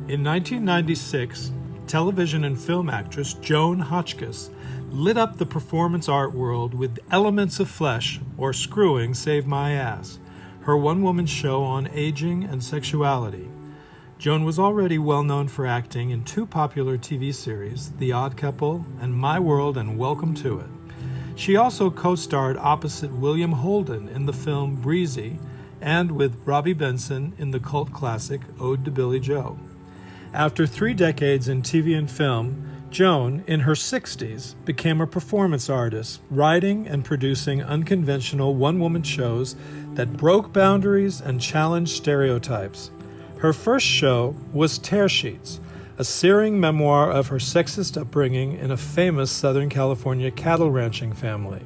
In 1996, television and film actress JOAN HOTCHKIS lit up the performance art world with Elements of Flesh, or Screwing Save My Ass, her one-woman show on aging and sexuality. Joan was already well known for acting in two popular TV series, The Odd Couple and My World and Welcome to It. She also co-starred opposite William Holden in the film Breezy and with Robbie Benson in the cult classic Ode to Billy Joe. After 3 decades in TV and film, Joan, in her 60s, became a performance artist, writing and producing unconventional one-woman shows that broke boundaries and challenged stereotypes. Her first show was Tear Sheets, a searing memoir of her sexist upbringing in a famous Southern California cattle ranching family.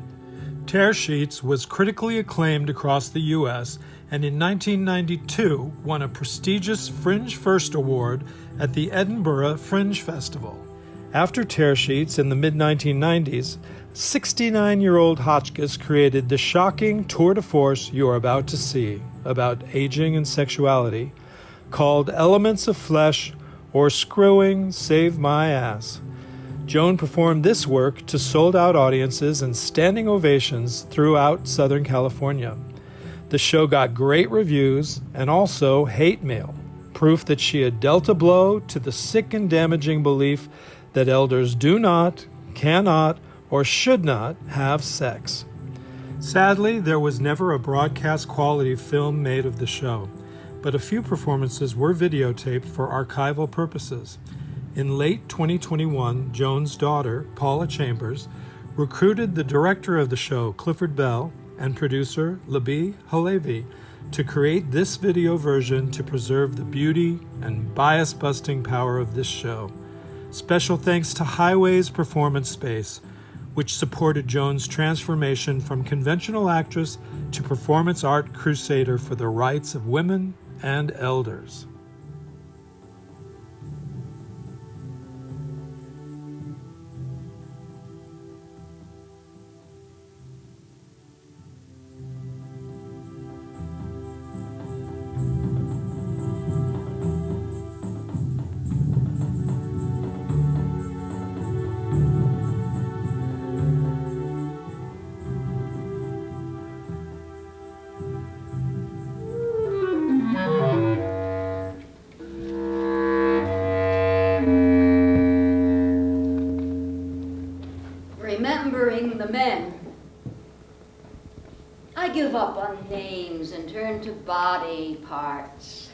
Tear Sheets was critically acclaimed across the U.S. and in 1992 won a prestigious Fringe First Award at the Edinburgh Fringe Festival. After Tear Sheets in the mid-1990s, 69-year-old Hotchkiss created the shocking tour de force you are about to see about aging and sexuality, called Elements of Flesh, or Screwing Save My Ass. Joan performed this work to sold-out audiences and standing ovations throughout Southern California. The show got great reviews and also hate mail, proof that she had dealt a blow to the sick and damaging belief that elders do not, cannot, or should not have sex. Sadly, there was never a broadcast-quality film made of the show, but a few performances were videotaped for archival purposes. In late 2021, Joan's daughter, Paula Chambers, recruited the director of the show, Clifford Bell, and producer, Libbe, HaLevy, to create this video version to preserve the beauty and bias-busting power of this show. Special thanks to Highways Performance Space, which supported Joan's transformation from conventional actress to performance art crusader for the rights of women and elders. Remembering the men. I give up on names and turn to body parts.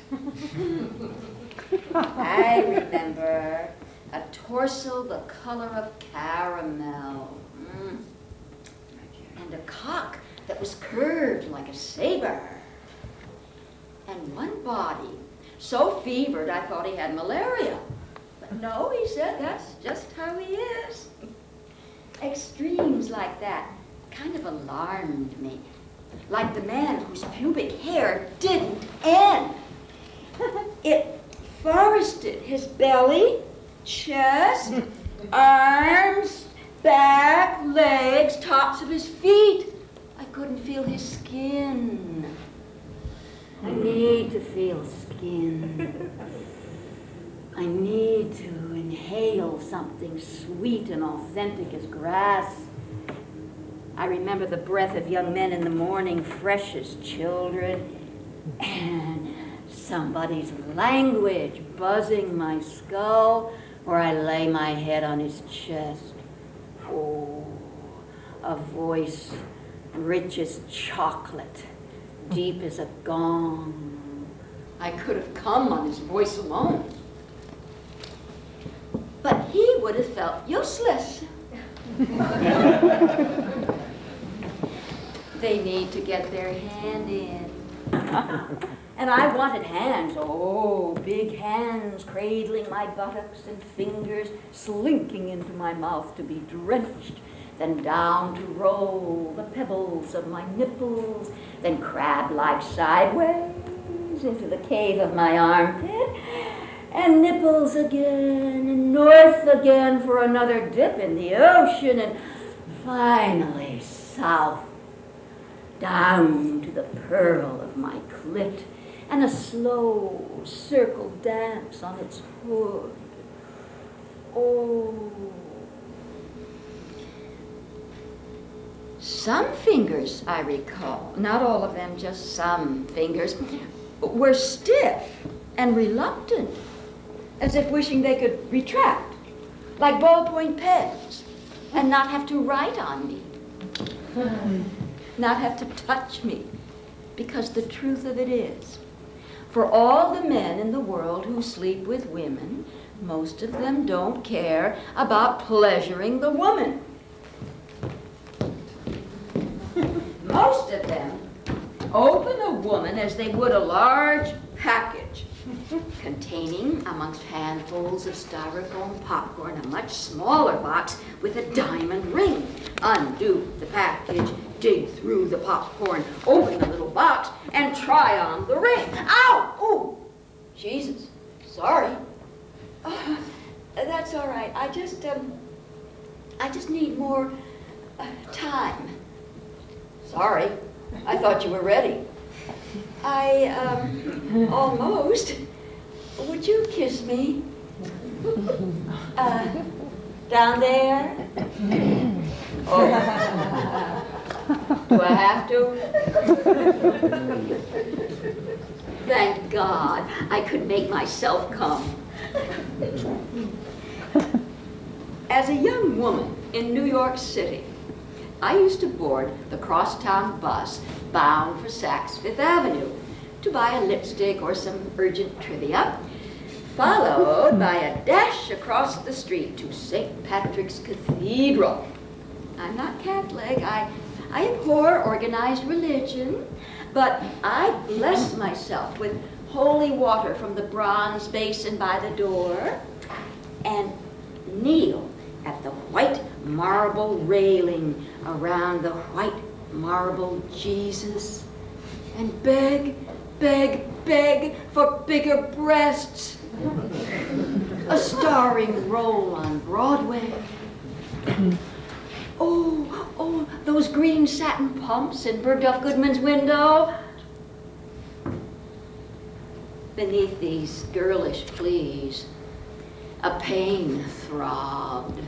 I remember a torso the color of caramel, and a cock that was curved like a saber, and one body so fevered I thought he had malaria. But no, he said that's just how he is. Extremes like that kind of alarmed me. Like the man whose pubic hair didn't end. It forested his belly, chest, arms, back, legs, tops of his feet. I couldn't feel his skin. I need to feel skin. I need to inhale something sweet and authentic as grass. I remember the breath of young men in the morning, fresh as children, and somebody's language buzzing my skull where I lay my head on his chest. Oh, a voice rich as chocolate, deep as a gong. I could have come on his voice alone. But he would have felt useless. They need to get their hand in. And I wanted hands, oh, big hands, cradling my buttocks and fingers, slinking into my mouth to be drenched, then down to roll the pebbles of my nipples, then crab-like sideways into the cave of my armpit, and nipples again, and north again for another dip in the ocean, and finally south, down to the pearl of my clit, and a slow circle dance on its hood. Oh. Some fingers, I recall, not all of them, just some fingers, were stiff and reluctant, as if wishing they could retract, like ballpoint pens, and not have to write on me, not have to touch me, because the truth of it is, for all the men in the world who sleep with women, most of them don't care about pleasuring the woman. Most of them open a woman as they would a large package containing, amongst handfuls of styrofoam popcorn, a much smaller box with a diamond ring. Undo the package, dig through the popcorn, open the little box, and try on the ring. Ow! Oh, Jesus, sorry. That's all right. I just need more time. Sorry, I thought you were ready. Almost. Would you kiss me? Down there? Oh. Do I have to? Thank God I could make myself come. As a young woman in New York City, I used to board the crosstown bus bound for Saks Fifth Avenue to buy a lipstick or some urgent trivia, followed by a dash across the street to St. Patrick's Cathedral. I'm not Catholic. I abhor organized religion, but I bless myself with holy water from the bronze basin by the door and kneel at the white marble railing around the white marble Jesus and beg, beg, beg for bigger breasts. A starring role on Broadway. Oh, those green satin pumps in Bergdorf Goodman's window. Beneath these girlish pleas, a pain throbbed.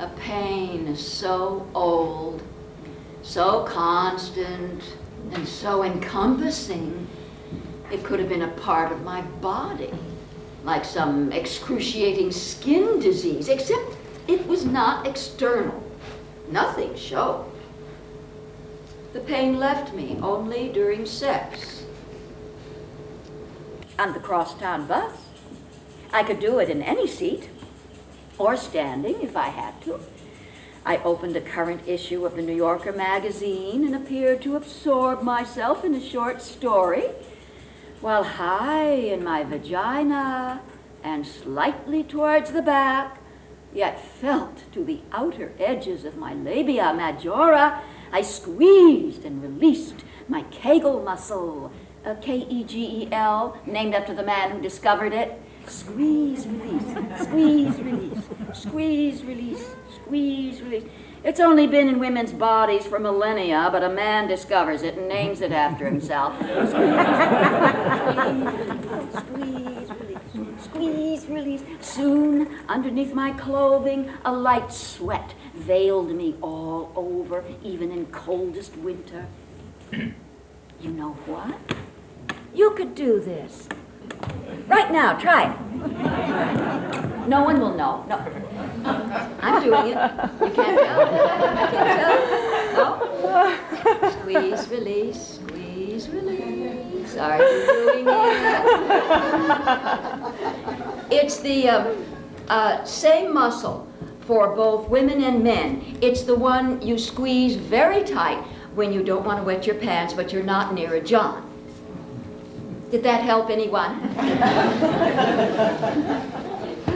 A pain so old, so constant, and so encompassing, it could have been a part of my body, like some excruciating skin disease, except it was not external. Nothing showed. The pain left me only during sex. On the crosstown bus, I could do it in any seat, or standing if I had to. I opened a current issue of the New Yorker magazine and appeared to absorb myself in a short story, while high in my vagina and slightly towards the back, yet felt to the outer edges of my labia majora, I squeezed and released my Kegel muscle, K-E-G-E-L, named after the man who discovered it. Squeeze, release, squeeze, release, squeeze, release, squeeze, release. It's only been in women's bodies for millennia, but a man discovers it and names it after himself. Squeeze, release, squeeze, release. Soon, underneath my clothing, a light sweat veiled me all over, even in coldest winter. You know what? You could do this. Right now, try it. No one will know. No. I'm doing it. You can't tell. I can't tell. No. Squeeze, release, squeeze, release. Are you doing it? It's the same muscle for both women and men. It's the one you squeeze very tight when you don't want to wet your pants, but you're not near a John. Did that help anyone?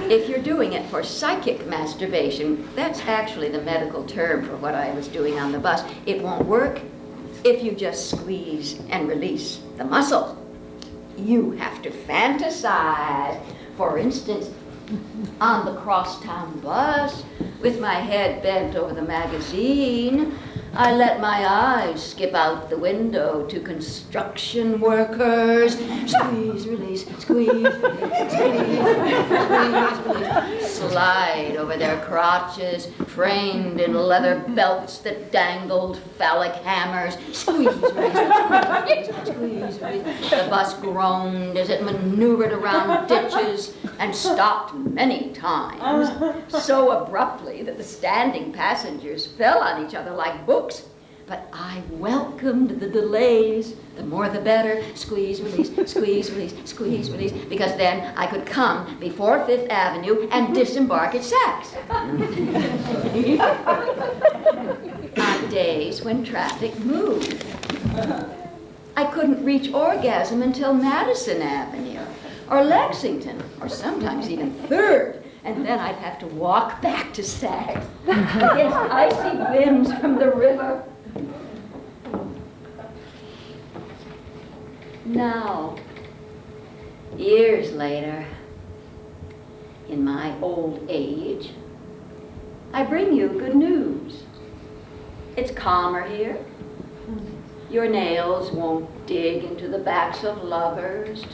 If you're doing it for psychic masturbation, that's actually the medical term for what I was doing on the bus. It won't work if you just squeeze and release the muscle. You have to fantasize. For instance, on the crosstown bus, with my head bent over the magazine, I let my eyes skip out the window to construction workers. Squeeze, release, squeeze, release, squeeze, release. Slide over their crotches, trained in leather belts that dangled phallic hammers. Squeeze, release, squeeze, release. The bus groaned as it maneuvered around ditches and stopped many times, so abruptly that the standing passengers fell on each other like books. But I welcomed the delays. The more the better. Squeeze, release, squeeze, release, squeeze, release. Because then I could come before Fifth Avenue and disembark at Saks. On days when traffic moved. I couldn't reach orgasm until Madison Avenue, or Lexington, or sometimes even 3rd. And then I'd have to walk back to Saks against icy winds from the river. Now, years later, in my old age, I bring you good news. It's calmer here. Your nails won't dig into the backs of lovers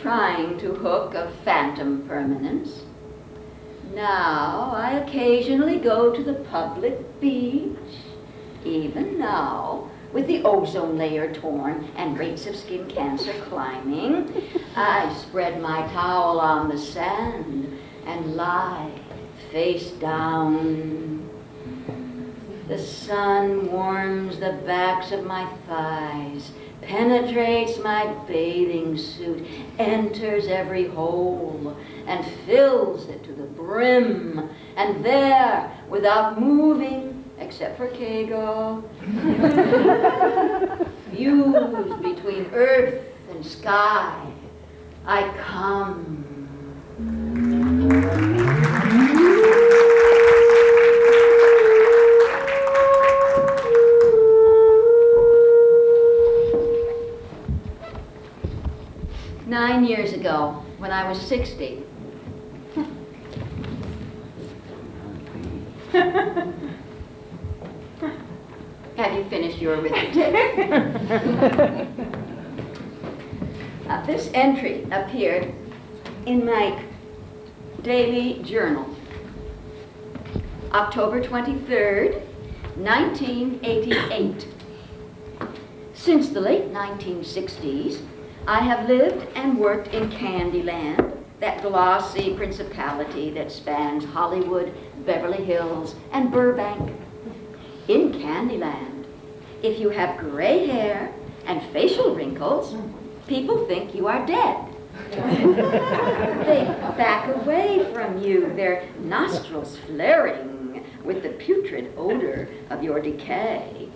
trying to hook a phantom permanence. Now I occasionally go to the public beach, even now, with the ozone layer torn and rates of skin cancer climbing. I spread my towel on the sand and lie face down. The sun warms the backs of my thighs, penetrates my bathing suit, enters every hole, and fills it to the brim. And there, without moving, except for Kegel, fused between earth and sky, I come. 9 years ago, when I was 60. Have you finished your arithmetic? This entry appeared in my daily journal. October 23rd, 1988. Since the late 1960s, I have lived and worked in Candyland, that glossy principality that spans Hollywood, Beverly Hills, and Burbank. In Candyland, if you have gray hair and facial wrinkles, people think you are dead. They back away from you, their nostrils flaring with the putrid odor of your decay.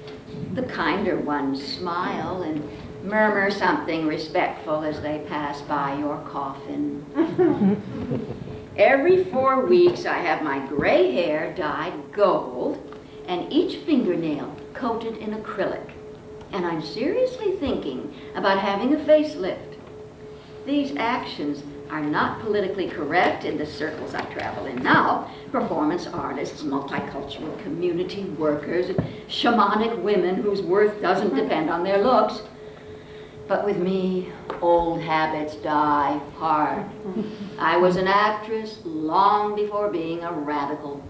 The kinder ones smile and murmur something respectful as they pass by your coffin. Every 4 weeks, I have my gray hair dyed gold and each fingernail coated in acrylic. And I'm seriously thinking about having a facelift. These actions are not politically correct in the circles I travel in now. Performance artists, multicultural community workers, shamanic women whose worth doesn't depend on their looks. But with me, old habits die hard. I was an actress long before being a radical.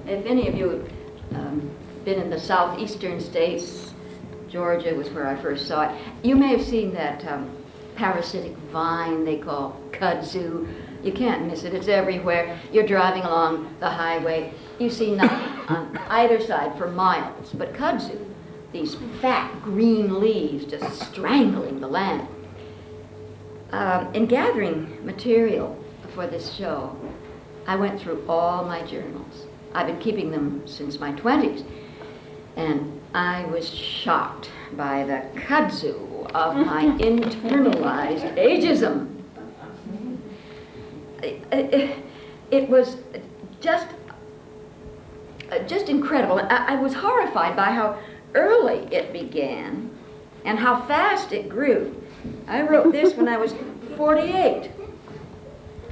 If any of you have been in the southeastern states, Georgia was where I first saw it, you may have seen that parasitic vine they call kudzu. You can't miss it, it's everywhere. You're driving along the highway, you see nothing on either side for miles but kudzu, these fat green leaves just strangling the land. In gathering material for this show, I went through all my journals. I've been keeping them since my 20s, and I was shocked by the kudzu of my internalized ageism. It was just incredible. I was horrified by how early it began and how fast it grew. I wrote this when I was 48.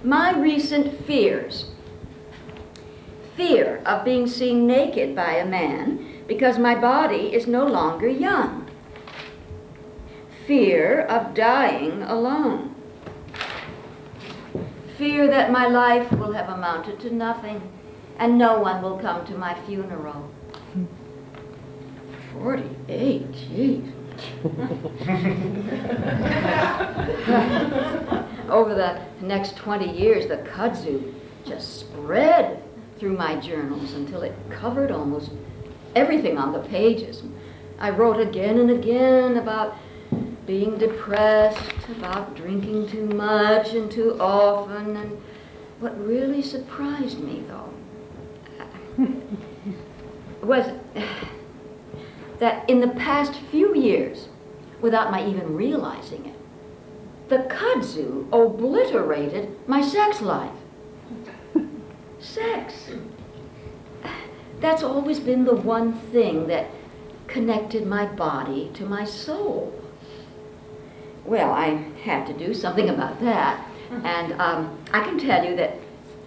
My recent fears Fear of being seen naked by a man because my body is no longer young. Fear of dying alone. Fear that my life will have amounted to nothing and no one will come to my funeral. 48, jeez. Over the next 20 years, the kudzu just spread through my journals until it covered almost everything on the pages. I wrote again and again about being depressed, about drinking too much and too often, and what really surprised me, though, was that in the past few years, without my even realizing it, the kudzu obliterated my sex life. Sex. That's always been the one thing that connected my body to my soul. Well, I had to do something about that. And I can tell you that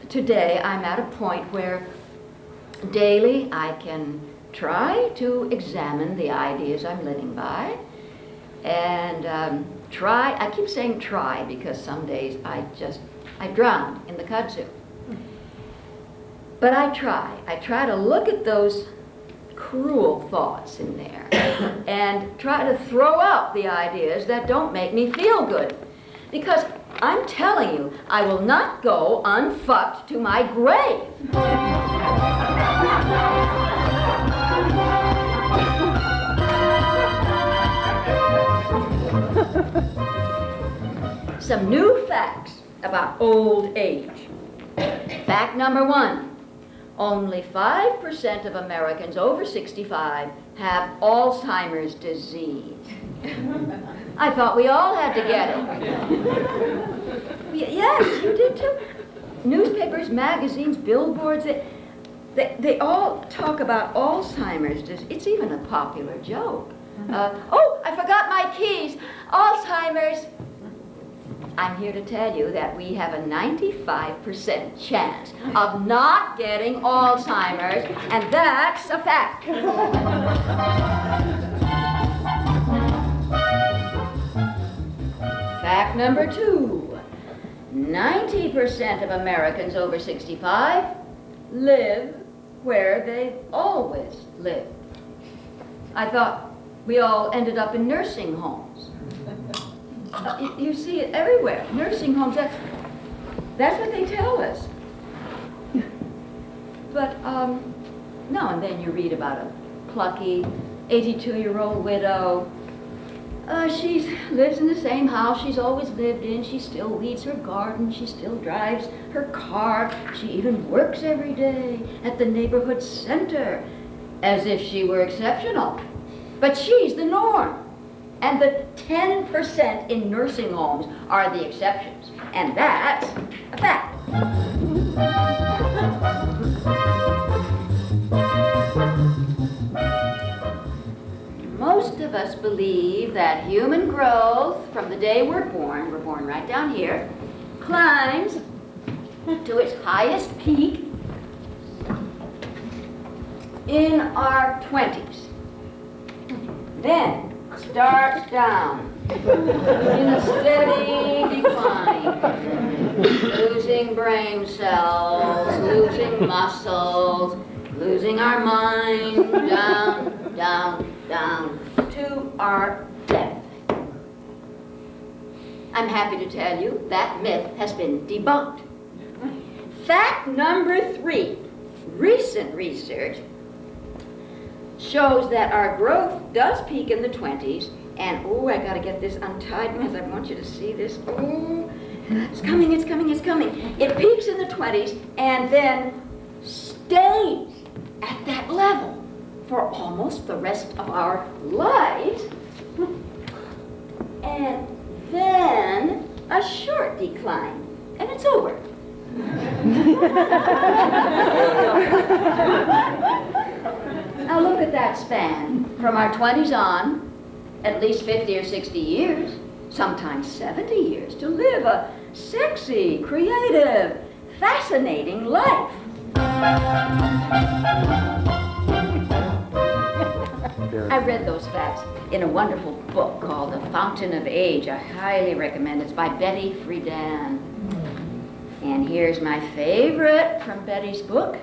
today I'm at a point where daily I can try to examine the ideas I'm living by and try, I keep saying try because some days I drown in the kudzu. But I try to look at those cruel thoughts in there and try to throw out the ideas that don't make me feel good. Because I'm telling you, I will not go unfucked to my grave. Some new facts about old age. Fact number 1. Only 5% of Americans over 65 have Alzheimer's disease. I thought we all had to get it. Yes, you did too. Newspapers, magazines, billboards, they all talk about Alzheimer's disease. It's even a popular joke. Oh, I forgot my keys. Alzheimer's. I'm here to tell you that we have a 95% chance of not getting Alzheimer's, and that's a fact. Fact number 2. 90% of Americans over 65 live where they've always lived. I thought we all ended up in nursing homes. You see it everywhere. Nursing homes, that's what they tell us. But now and then you read about a plucky 82-year-old widow. She lives in the same house she's always lived in. She still weeds her garden. She still drives her car. She even works every day at the neighborhood center, as if she were exceptional. But she's the norm. And the 10% in nursing homes are the exceptions. And that's a fact. Most of us believe that human growth from the day we're born right down here, climbs to its highest peak in our 20s. Then starts down in a steady decline, losing brain cells, losing muscles, losing our mind, down, down, down, to our death. I'm happy to tell you that myth has been debunked. Fact number 3, recent research shows that our growth does peak in the 20s, and oh, I gotta get this untied because I want you to see this. Oh, it's coming, it's coming, it's coming. It peaks in the 20s and then stays at that level for almost the rest of our lives, and then a short decline, and it's over. Now look at that span. From our 20s on, at least 50 or 60 years, sometimes 70 years, to live a sexy, creative, fascinating life. I read those facts in a wonderful book called The Fountain of Age. I highly recommend it. It's by Betty Friedan. And here's my favorite from Betty's book.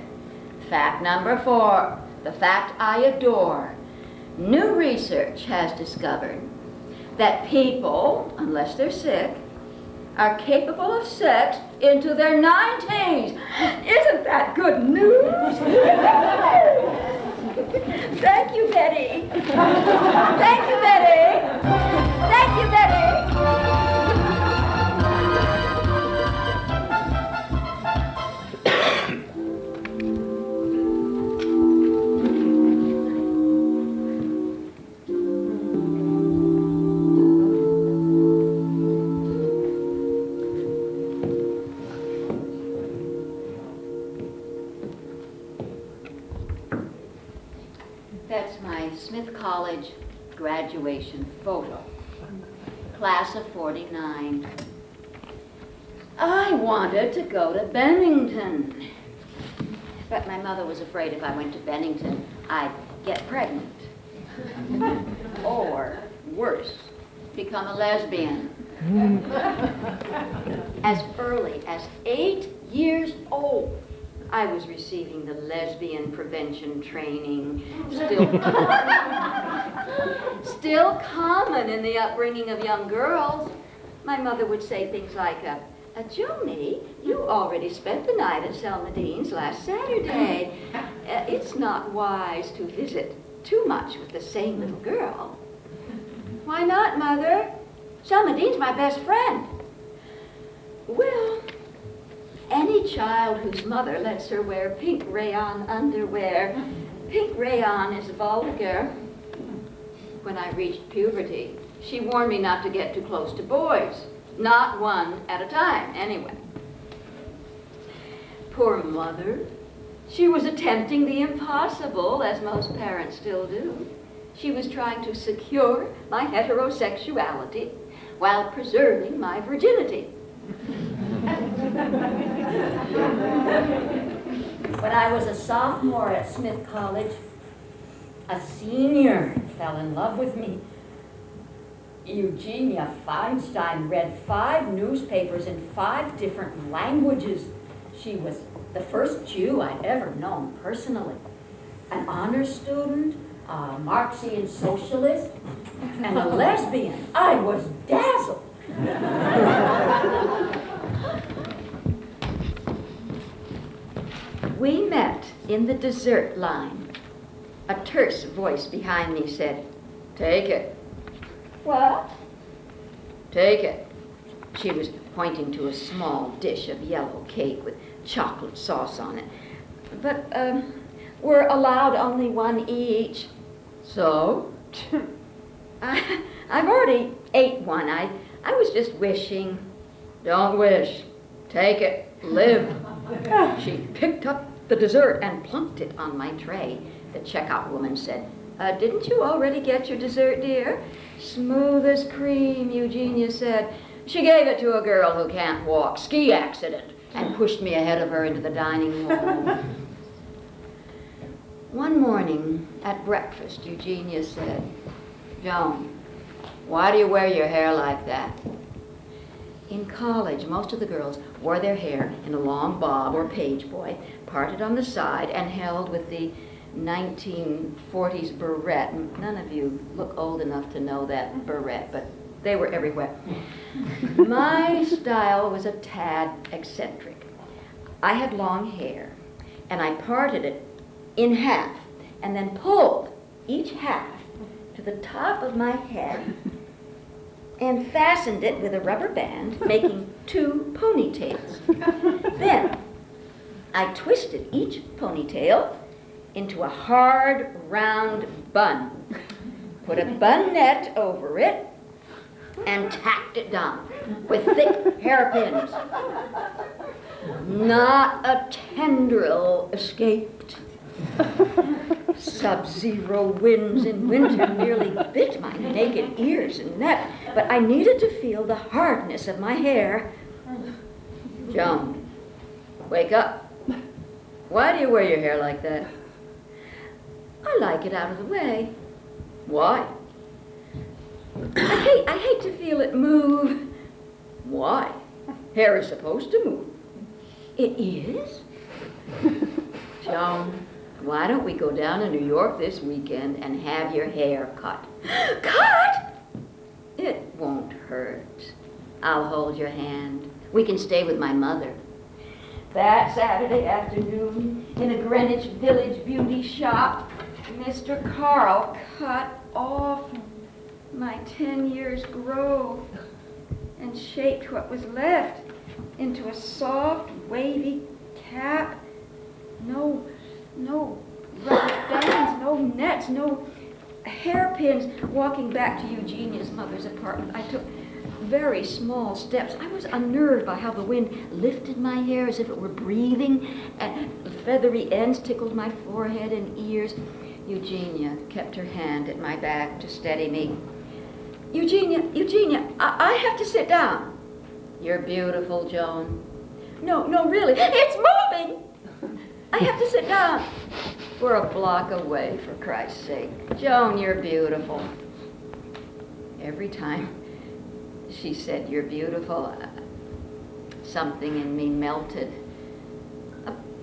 Fact number 4, the fact I adore. New research has discovered that people, unless they're sick, are capable of sex into their 90s. Isn't that good news? Thank you, Betty. Thank you, Betty. Thank you, Betty. That's my Smith College graduation photo. Class of 49. I wanted to go to Bennington, but my mother was afraid if I went to Bennington, I'd get pregnant. Or, worse, become a lesbian. As early as 8 years old, I was receiving the lesbian prevention training, still common in the upbringing of young girls. My mother would say things like, Joni, you already spent the night at Selmadine's last Saturday. It's not wise to visit too much with the same little girl. Why not, Mother? Selmadine's my best friend. Well, any child whose mother lets her wear pink rayon underwear. Pink rayon is vulgar. When I reached puberty, she warned me not to get too close to boys. Not one at a time, anyway. Poor Mother. She was attempting the impossible, as most parents still do. She was trying to secure my heterosexuality while preserving my virginity. When I was a sophomore at Smith College, a senior fell in love with me. Eugenia Feinstein read 5 newspapers in 5 different languages. She was the first Jew I'd ever known personally. An honor student, a Marxian socialist, and a lesbian. I was dazzled. We met in the dessert line. A terse voice behind me said, "Take it." "What?" "Take it." She was pointing to a small dish of yellow cake with chocolate sauce on it. "But, we're allowed only one each." "So?" I've already ate one. I was just wishing." "Don't wish. Take it. Live." She picked up the dessert and plunked it on my tray. The checkout woman said, "Didn't you already get your dessert, dear?" "Smooth as cream," Eugenia said. She gave it to a girl who can't walk. Ski accident. And pushed me ahead of her into the dining hall. One morning at breakfast, Eugenia said, "Joan, why do you wear your hair like that?" In college, most of the girls wore their hair in a long bob or page boy, parted on the side and held with the 1940s barrette. None of you look old enough to know that barrette, but they were everywhere. My style was a tad eccentric. I had long hair, and I parted it in half and then pulled each half to the top of my head and fastened it with a rubber band, making 2 ponytails. Then I twisted each ponytail into a hard, round bun, put a bun-net over it, and tacked it down with thick hairpins. Not a tendril escaped. Sub-zero winds in winter nearly bit my naked ears and neck, but I needed to feel the hardness of my hair. "Joan, wake up. Why do you wear your hair like that? I like it out of the way. Why? I hate to feel it move. Why? Hair is supposed to move. It is? Joan, why don't we go down to New York this weekend and have your hair cut? Cut? It won't hurt. I'll hold your hand. We can stay with my mother. That Saturday afternoon, in a Greenwich Village beauty shop, Mr. Carl cut off my 10 years' growth and shaped what was left into a soft, wavy cap. No rubber bands, no nets, no hairpins. Walking back to Eugenia's mother's apartment, I took very small steps. I was unnerved by how the wind lifted my hair as if it were breathing, and the feathery ends tickled my forehead and ears. Eugenia kept her hand at my back to steady me. Eugenia, I have to sit down. You're beautiful, Joan. No, really, it's moving. I have to sit down. We're a block away, for Christ's sake. Joan, you're beautiful. Every time she said, you're beautiful, something in me melted.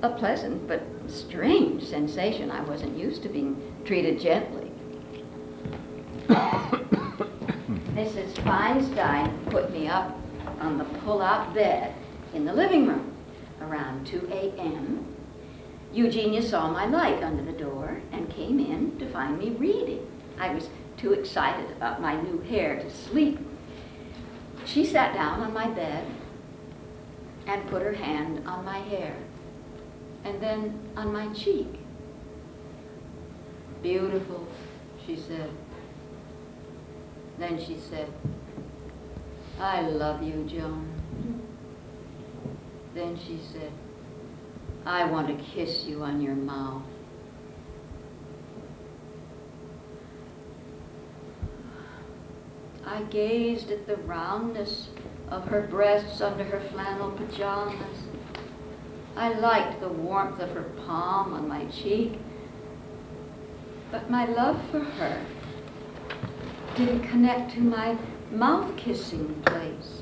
A pleasant but strange sensation. I wasn't used to being treated gently. Mrs. Feinstein put me up on the pull-out bed in the living room around 2 a.m. Eugenia saw my light under the door and came in to find me reading. I was too excited about my new hair to sleep. She sat down on my bed and put her hand on my hair and then on my cheek. Beautiful, she said. Then she said, I love you, Joan. Then she said, I want to kiss you on your mouth. I gazed at the roundness of her breasts under her flannel pajamas. I liked the warmth of her palm on my cheek, but my love for her didn't connect to my mouth-kissing place.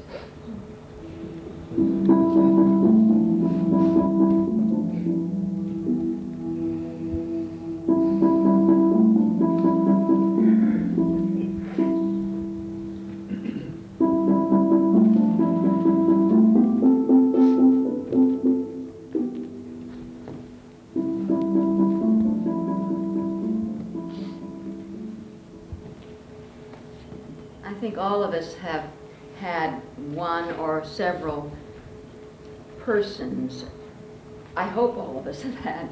I think all of us have had one or several persons. I hope all of us have had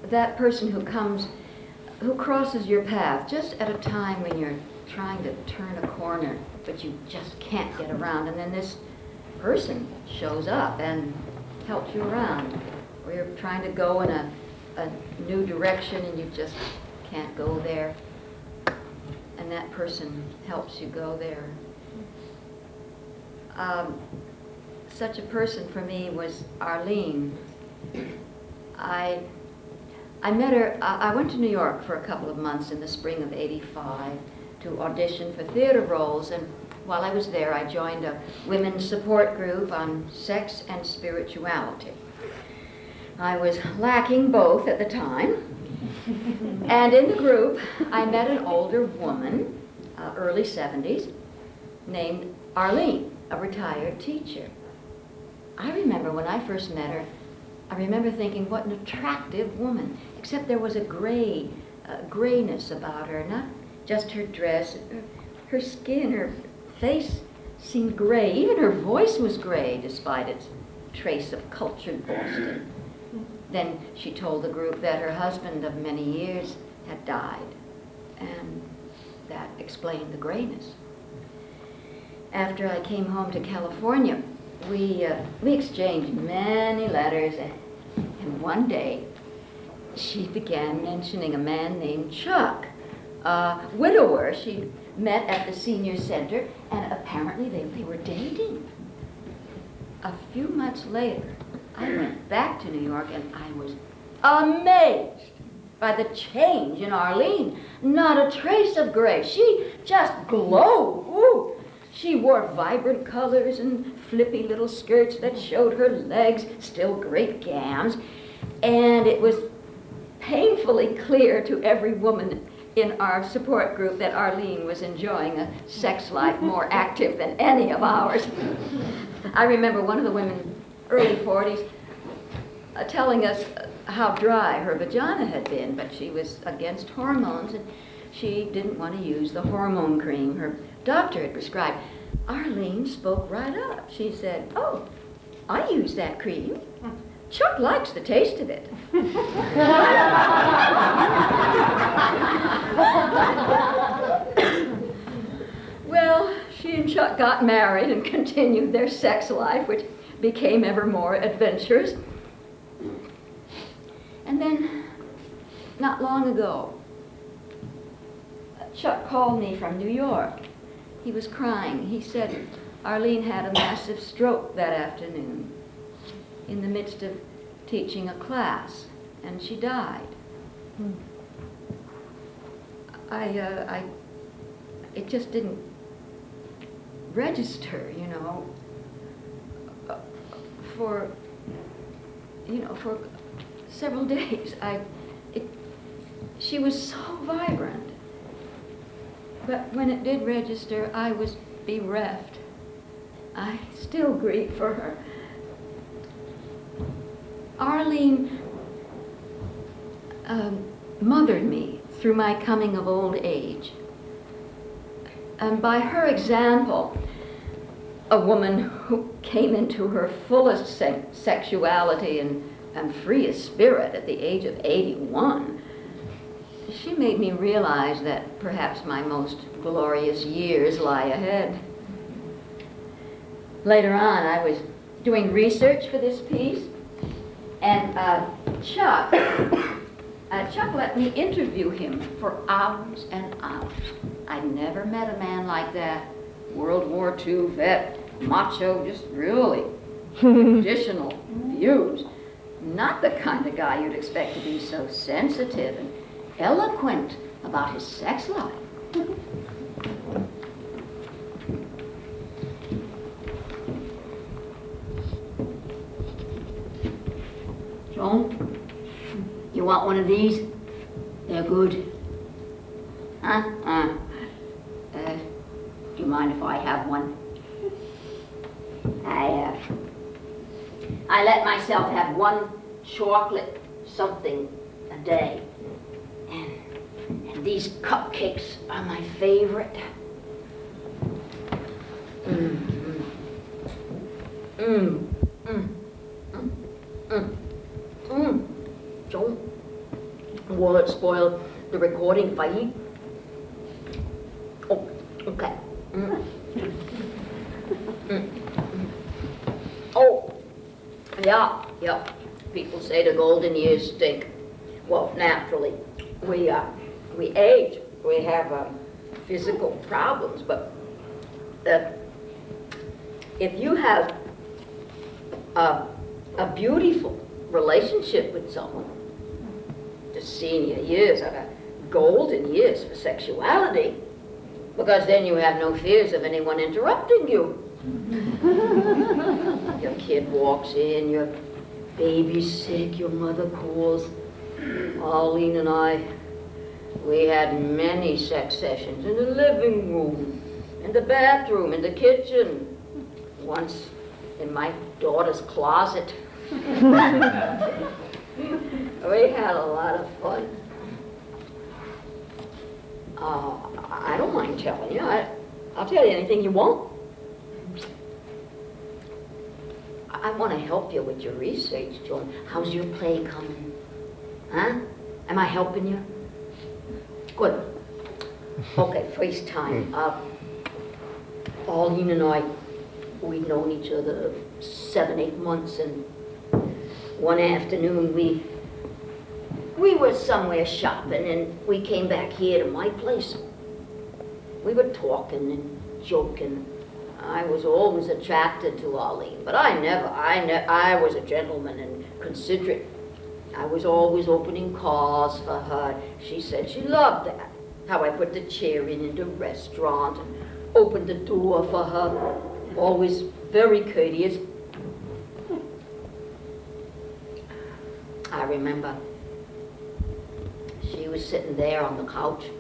that person who crosses your path just at a time when you're trying to turn a corner, but you just can't get around, and then this person shows up and helps you around, or you're trying to go in a new direction and you just can't go there. And that person helps you go there. Such a person for me was Arlene. I met her, I went to New York for a couple of months in the spring of '85 to audition for theater roles, and while I was there I joined a women's support group on sex and spirituality. I was lacking both at the time. And in the group, I met an older woman, early 70s, named Arlene, a retired teacher. I remember when I first met her, I remember thinking, what an attractive woman, except there was a grayness about her, not just her dress, her skin, her face seemed gray. Even her voice was gray, despite its trace of cultured Boston. Then she told the group that her husband of many years had died, and that explained the grayness. After I came home to California, we exchanged many letters, and one day she began mentioning a man named Chuck, a widower she met at the senior center, and apparently they were dating. A few months later, I went back to New York and I was amazed by the change in Arlene. Not a trace of gray. She just glowed. Ooh. She wore vibrant colors and flippy little skirts that showed her legs, still great gams. And it was painfully clear to every woman in our support group that Arlene was enjoying a sex life more active than any of ours. I remember one of the women, early 40s, telling us how dry her vagina had been, but she was against hormones and she didn't want to use the hormone cream her doctor had prescribed. Arlene spoke right up. She said, "Oh, I use that cream. Chuck likes the taste of it." Well, she and Chuck got married and continued their sex life, which became ever more adventurous. And then, not long ago, Chuck called me from New York. He was crying. He said Arlene had a massive stroke that afternoon in the midst of teaching a class, and she died. It just didn't register, you know, for several days. She was so vibrant. But when it did register, I was bereft. I still grieve for her. Arlene mothered me through my coming of old age. And by her example, a woman who came into her fullest sexuality and freest spirit at the age of 81, she made me realize that perhaps my most glorious years lie ahead. Later on, I was doing research for this piece, and Chuck let me interview him for hours and hours. I'd never met a man like that. World War II vet, macho, just really traditional views. Not the kind of guy you'd expect to be so sensitive and eloquent about his sex life. Joan, you want one of these? They're good. Huh? Do you mind if I have one? I let myself have one chocolate something a day. And these cupcakes are my favorite. Joan, will it spoil the recording if I eat? Oh, okay. Oh, yeah. People say the golden years stink. Well, naturally, we age. We have physical problems, but if you have a beautiful relationship with someone, the senior years are the golden years for sexuality, because then you have no fears of anyone interrupting you. Your kid walks in, your baby's sick, your mother calls. Arlene and I, we had many sex sessions in the living room, in the bathroom, in the kitchen, once in my daughter's closet. We had a lot of fun. I don't mind telling you. I'll tell you anything you want. I want to help you with your research, Joan. How's your play coming? Huh? Am I helping you? Good. Okay, first time. Arlene and I, we'd known each other 7-8 months, and one afternoon we were somewhere shopping, and we came back here to my place. We were talking and joking. I was always attracted to Arlene, but I was a gentleman and considerate. I was always opening cars for her. She said she loved that. How I put the chair in the restaurant and opened the door for her. Always very courteous. I remember she was sitting there on the couch,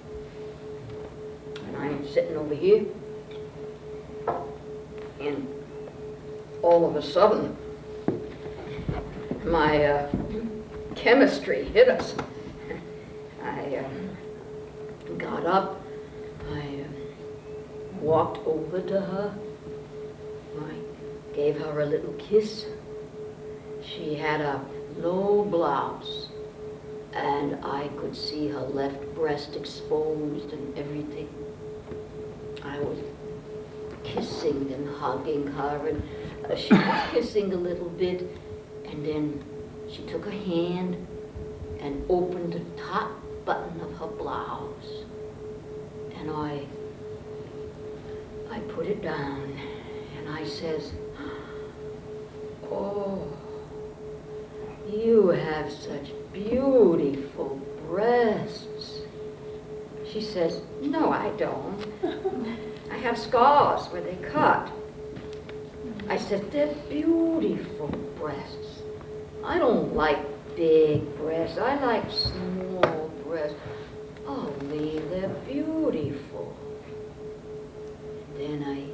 and I'm sitting over here, and all of a sudden, my chemistry hit us. I got up, I walked over to her, I gave her a little kiss. She had a low blouse, and I could see her left breast exposed and everything. I was kissing and hugging her, and she was kissing a little bit, and then she took her hand and opened the top button of her blouse, and I put it down, and I says, "Oh, you have such beautiful breasts." She says, "No, I don't. I have scars where they cut." I said, "They're beautiful breasts. I don't like big breasts. I like small breasts. Oh, Lee, they're beautiful." Then I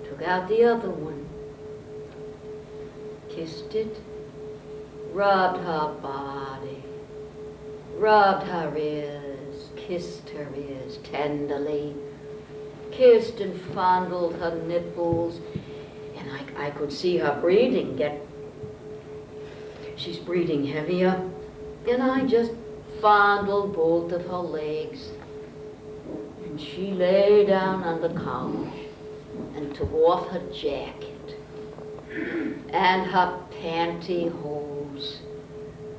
took out the other one, kissed it, rubbed her body, rubbed her ears, kissed her ears tenderly, kissed and fondled her nipples, and I could see her breathing she's breathing heavier, and I just fondled both of her legs, and she lay down on the couch and took off her jacket and her pantyhose.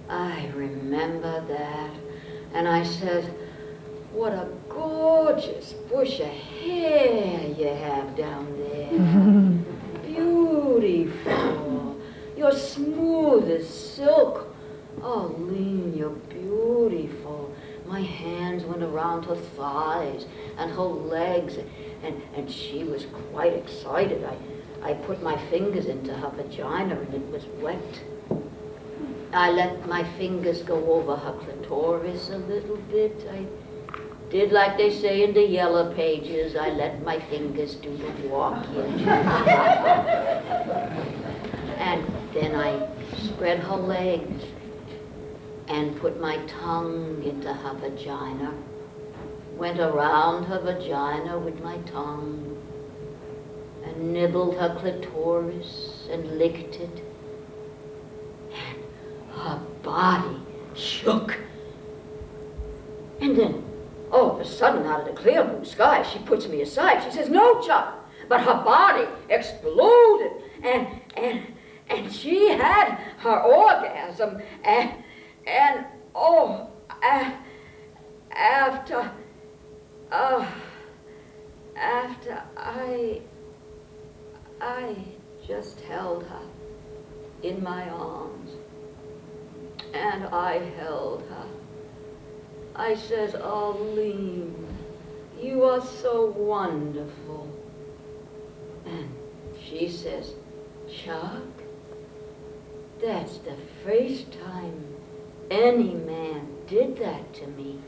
I remember that, and I said, "What a gorgeous bush of hair you have down there. Beautiful. You're smooth as silk. Oh, Lean, you're beautiful." My hands went around her thighs and her legs, and she was quite excited. I put my fingers into her vagina, and it was wet. I let my fingers go over her clitoris a little bit. I did like they say in the yellow pages. I let my fingers do the walking. And then I spread her legs and put my tongue into her vagina, went around her vagina with my tongue, and nibbled her clitoris and licked it. And her body shook. And then, all of a sudden, out of the clear blue sky, she puts me aside. She says, "No, Chuck." But her body exploded, and she had her orgasm, and oh, after I just held her in my arms, and I held her. I says, "Arlene, you are so wonderful." And she says, "Chuck, that's the first time any man did that to me."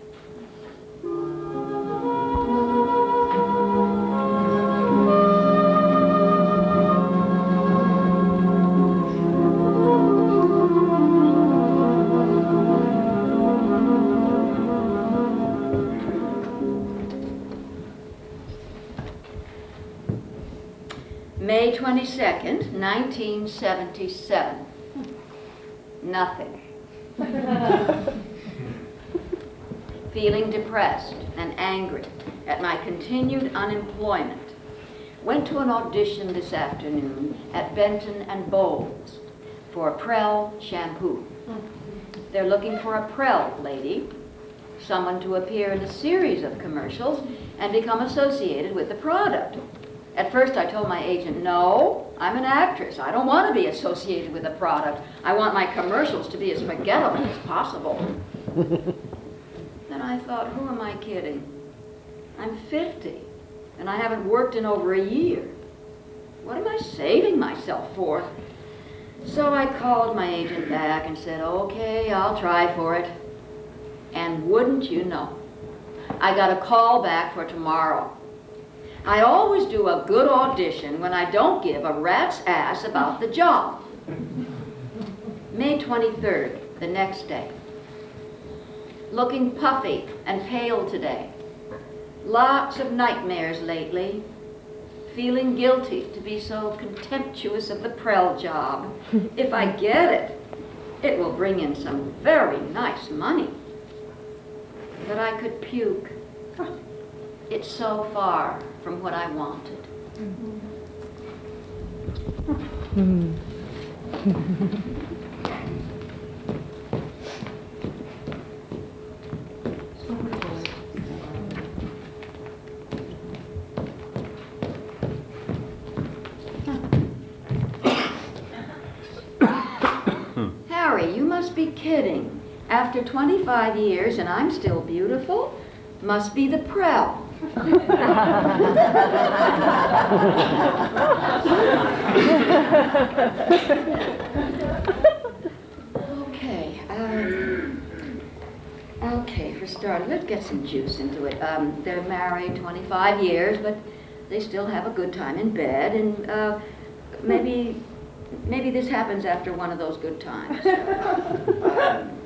May 22nd, 1977. Nothing. Feeling depressed and angry at my continued unemployment. Went to an audition this afternoon at Benton and Bowles for Prell shampoo. They're looking for a Prell lady, someone to appear in a series of commercials and become associated with the product. At first I told my agent, no, I'm an actress. I don't want to be associated with a product. I want my commercials to be as forgettable as possible. Then I thought, who am I kidding? I'm 50, and I haven't worked in over a year. What am I saving myself for? So I called my agent back and said, okay, I'll try for it. And wouldn't you know, I got a call back for tomorrow. I always do a good audition when I don't give a rat's ass about the job. May 23rd, the next day. Looking puffy and pale today. Lots of nightmares lately. Feeling guilty to be so contemptuous of the Prell job. If I get it, it will bring in some very nice money. But I could puke. It's so far from what I wanted. Harry, you must be kidding. After 25 years and I'm still beautiful? Must be the Prell. Okay, for starters, let's get some juice into it. They're married 25 years, but they still have a good time in bed, and maybe this happens after one of those good times.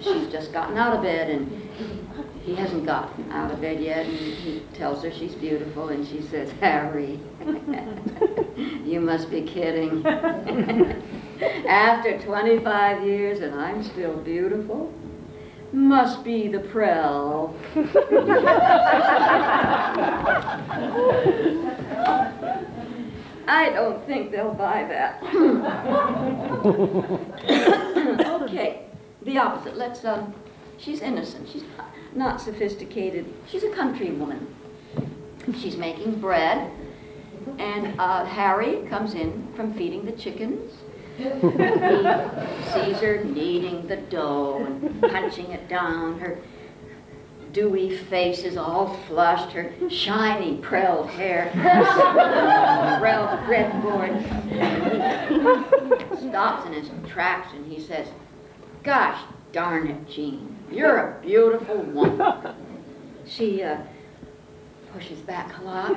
She's just gotten out of bed, and he hasn't gotten out of bed yet, and he tells her she's beautiful, and she says, Harry, you must be kidding. After 25 years and I'm still beautiful? Must be the Prell. I don't think they'll buy that. Okay, the opposite. Let's, she's innocent. She's not sophisticated. She's a country woman. She's making bread, and Harry comes in from feeding the chickens. He sees her kneading the dough and punching it down. Her dewy face is all flushed, her shiny prelled hair, prelled breadboard. He stops in his tracks and he says, gosh darn it, Jean, you're a beautiful woman. She pushes back a lot.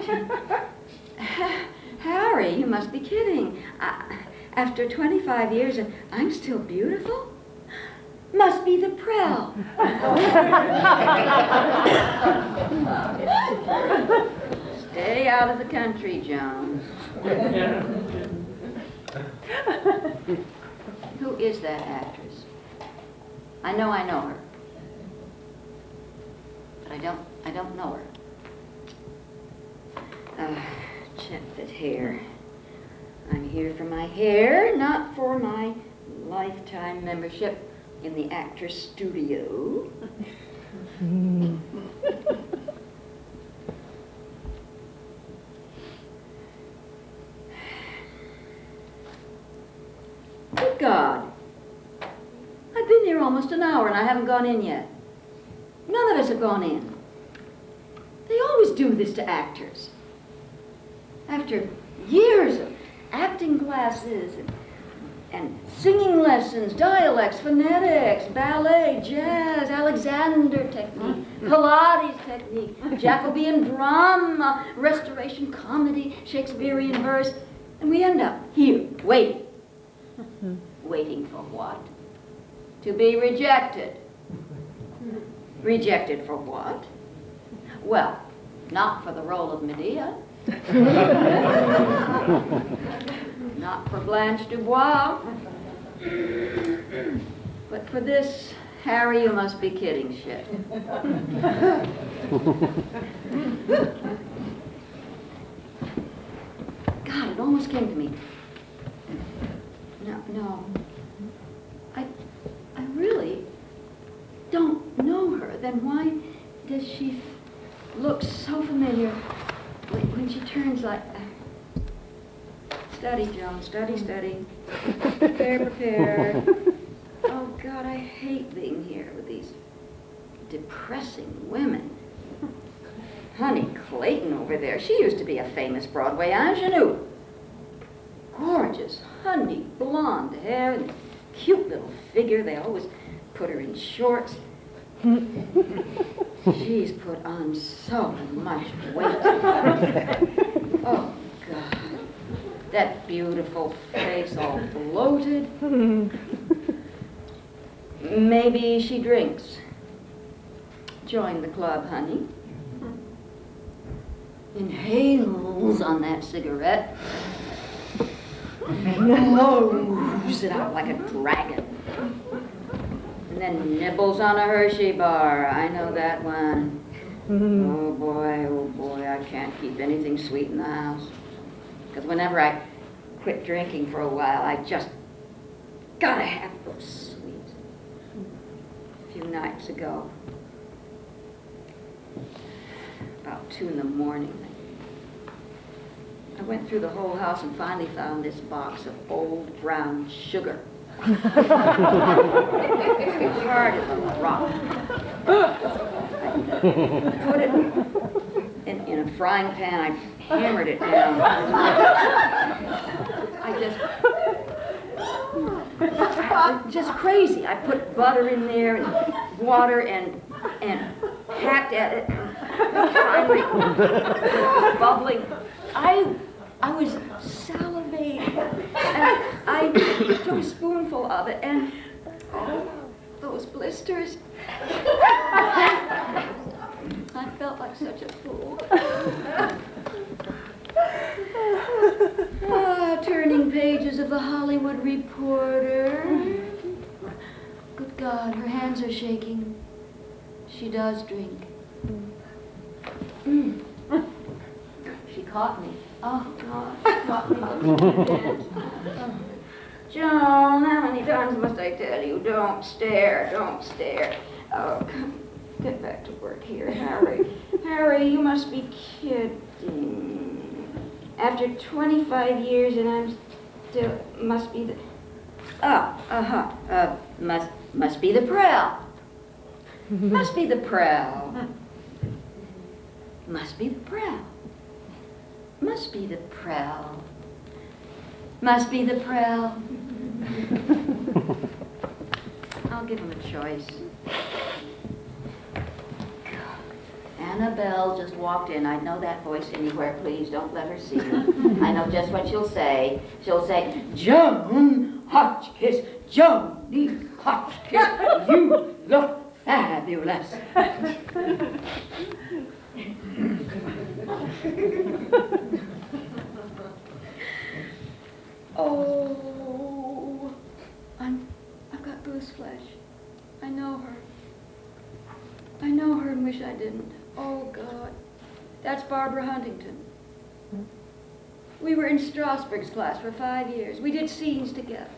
Harry, you must be kidding. After 25 years and I'm still beautiful? Must be the Prell. Stay out of the country, Jones. Who is that actress? I know her. But I don't know her. Check that hair. I'm here for my hair, not for my lifetime membership in the actress studio. Good God. I've been here almost an hour and I haven't gone in yet. None of us have gone in. They always do this to actors. After years of acting classes and singing lessons, dialects, phonetics, ballet, jazz, Alexander technique, Pilates technique, Jacobean drama, Restoration comedy, Shakespearean verse, and we end up here, waiting. Waiting for what? To be rejected. Rejected for what? Well, not for the role of Medea. Not for Blanche Dubois. But for this, Harry, you must be kidding shit. God, it almost came to me. No. I really don't know her. Then why does she look so familiar when she turns like... Study, Joan, study, study. Prepare, prepare. Oh, God, I hate being here with these depressing women. Honey Clayton over there, she used to be a famous Broadway ingenue. Gorgeous, honey, blonde hair and cute little figure. They always put her in shorts. She's put on so much weight. Oh, God. That beautiful face all bloated. Maybe she drinks. Join the club, honey. Inhales on that cigarette. Blows it out like a dragon. And then nibbles on a Hershey bar. I know that one. Oh boy, I can't keep anything sweet in the house. Because whenever I quit drinking for a while, I just gotta have those sweets. A few nights ago, about 2 in the morning, I went through the whole house and finally found this box of old brown sugar. Hard as a rock. I put it in a frying pan. I hammered it down. Just crazy. I put butter in there and water and hacked at it. And finally, it was bubbling. I was salivating, and I took a spoonful of it, and oh, those blisters. I felt like such a fool. Turning pages of the Hollywood Reporter. Good God, her hands are shaking. She does drink. She caught me. Oh, God, she caught me. Joan, how many times must I tell you, don't stare, don't stare. Oh, come, get back to work here, Harry. Harry, you must be kidding. After 25 years and I'm still, must be the, must be the Prel. Must be the Prel. Must be the Prel. Must be the Prel. Must be the Prel. I'll give him a choice. Annabelle just walked in. I know that voice anywhere. Please don't let her see you. I know just what she'll say. She'll say, Joan Hotchkiss, Joanie Hotchkiss, you look fabulous. Oh, I've got goose flesh. I know her. I know her and wish I didn't. Oh, God. That's Barbara Huntington. We were in Strasberg's class for 5 years. We did scenes together.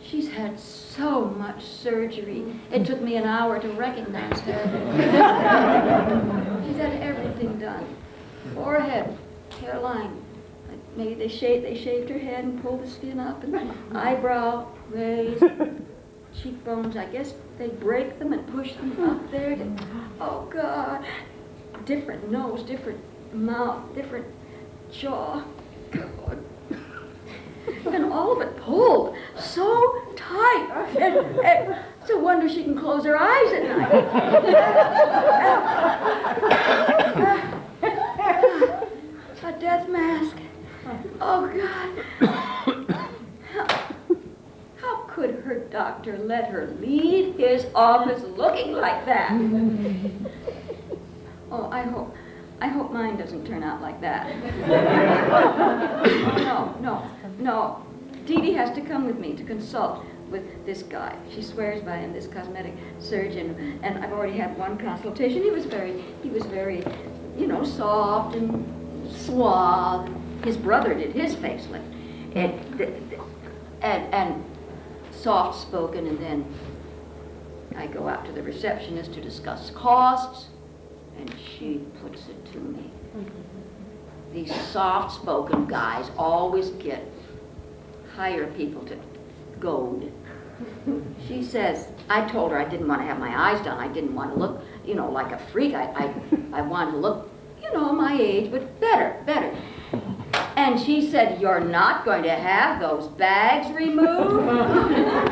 She's had so much surgery. It took me an hour to recognize her. She's had everything done. Forehead, hairline. Maybe they shaved her head and pulled the skin up, and eyebrow raised. Cheekbones, I guess they break them and push them up there. Oh, God. Different nose, different mouth, different jaw. God. And all of it pulled so tight. And it's a wonder she can close her eyes at night. A death mask. Oh, God. How could her doctor let her leave his office looking like that? Oh, I hope mine doesn't turn out like that. No. Dee Dee has to come with me to consult with this guy. She swears by him, this cosmetic surgeon, and I've already had one consultation. He was very, soft and suave. His brother did his facelift, and soft-spoken, and then I go out to the receptionist to discuss costs, and she puts it to me. these soft-spoken guys always hire people to goad. She says, I told her I didn't want to have my eyes done. I didn't want to look, you know, like a freak. I wanted to look, you know, my age, but better. And she said, you're not going to have those bags removed?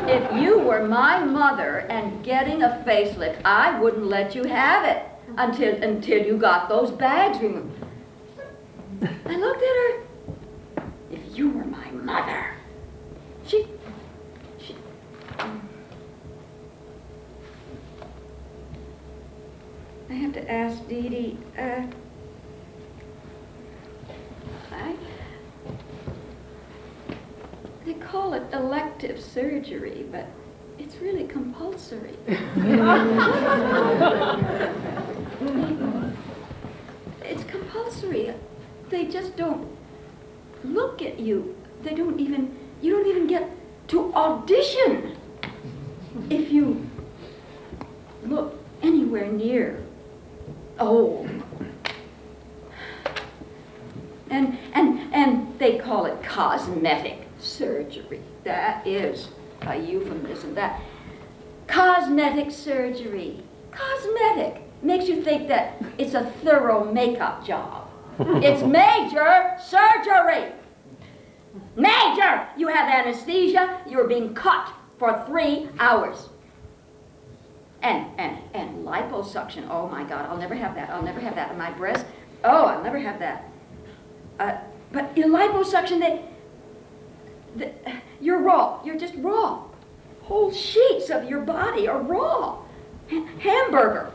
If you were my mother and getting a facelift, I wouldn't let you have it until you got those bags removed. I looked at her. If you were my mother. She I have to ask Dee Dee, they call it elective surgery, but it's really compulsory. It's compulsory. They just don't look at you. You don't even get to audition if you look anywhere near old. And they call it cosmetic surgery. That is a euphemism. That cosmetic surgery. Cosmetic makes you think that it's a thorough makeup job. It's major surgery. Major! You have anesthesia, you're being cut for 3 hours. And liposuction, oh my God, I'll never have that. I'll never have that in my breast. Oh, I'll never have that. But in liposuction, you're raw. You're just raw. Whole sheets of your body are raw. Hamburger.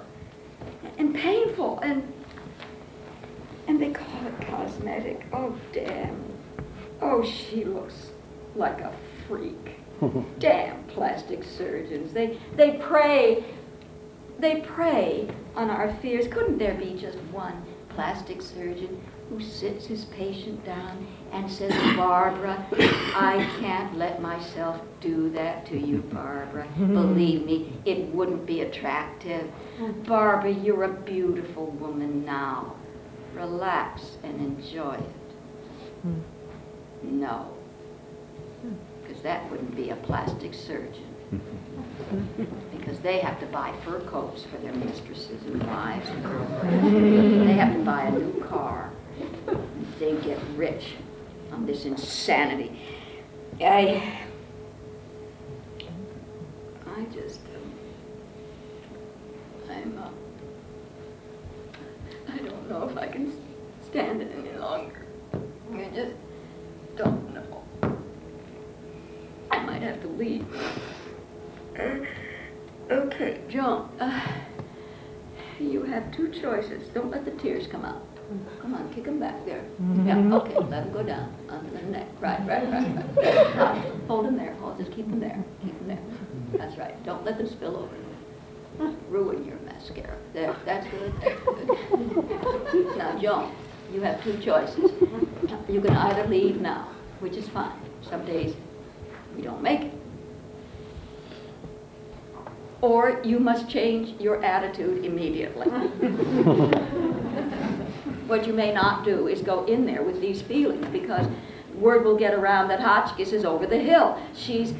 And painful. And they call it cosmetic. Oh, damn. Oh, she looks like a freak. Damn plastic surgeons. They prey on our fears. Couldn't there be just one plastic surgeon who sits his patient down and says, Barbara, I can't let myself do that to you, Barbara. Believe me, it wouldn't be attractive. Barbara, you're a beautiful woman now. Relax and enjoy it. No, because that wouldn't be a plastic surgeon. Because they have to buy fur coats for their mistresses and wives and girlfriends. They have to buy a new car. They get rich on this insanity. I don't know if I can stand it any longer. I just don't know. I might have to leave. Okay, Joan, you have 2 choices. Don't let the tears come out. Come on, kick them back there. Yeah, okay, let them go down under the neck. Right. Hold them there. Just keep them there. Keep them there. That's right. Don't let them spill over. Ruin your mascara. There, that's good. Now, Joan, you have 2 choices. You can either leave now, which is fine. Some days we don't make it. Or you must change your attitude immediately. What you may not do is go in there with these feelings, because word will get around that Hotchkiss is over the hill. She's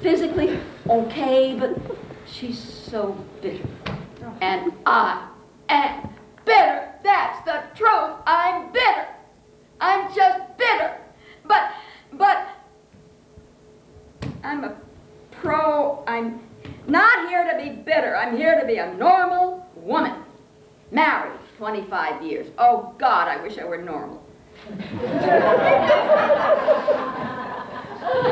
physically okay, but she's so bitter. And I am bitter. That's the truth. I'm bitter. I'm just bitter. But I'm not here to be bitter. I'm here to be a normal woman. Married 25 years. Oh, God, I wish I were normal. And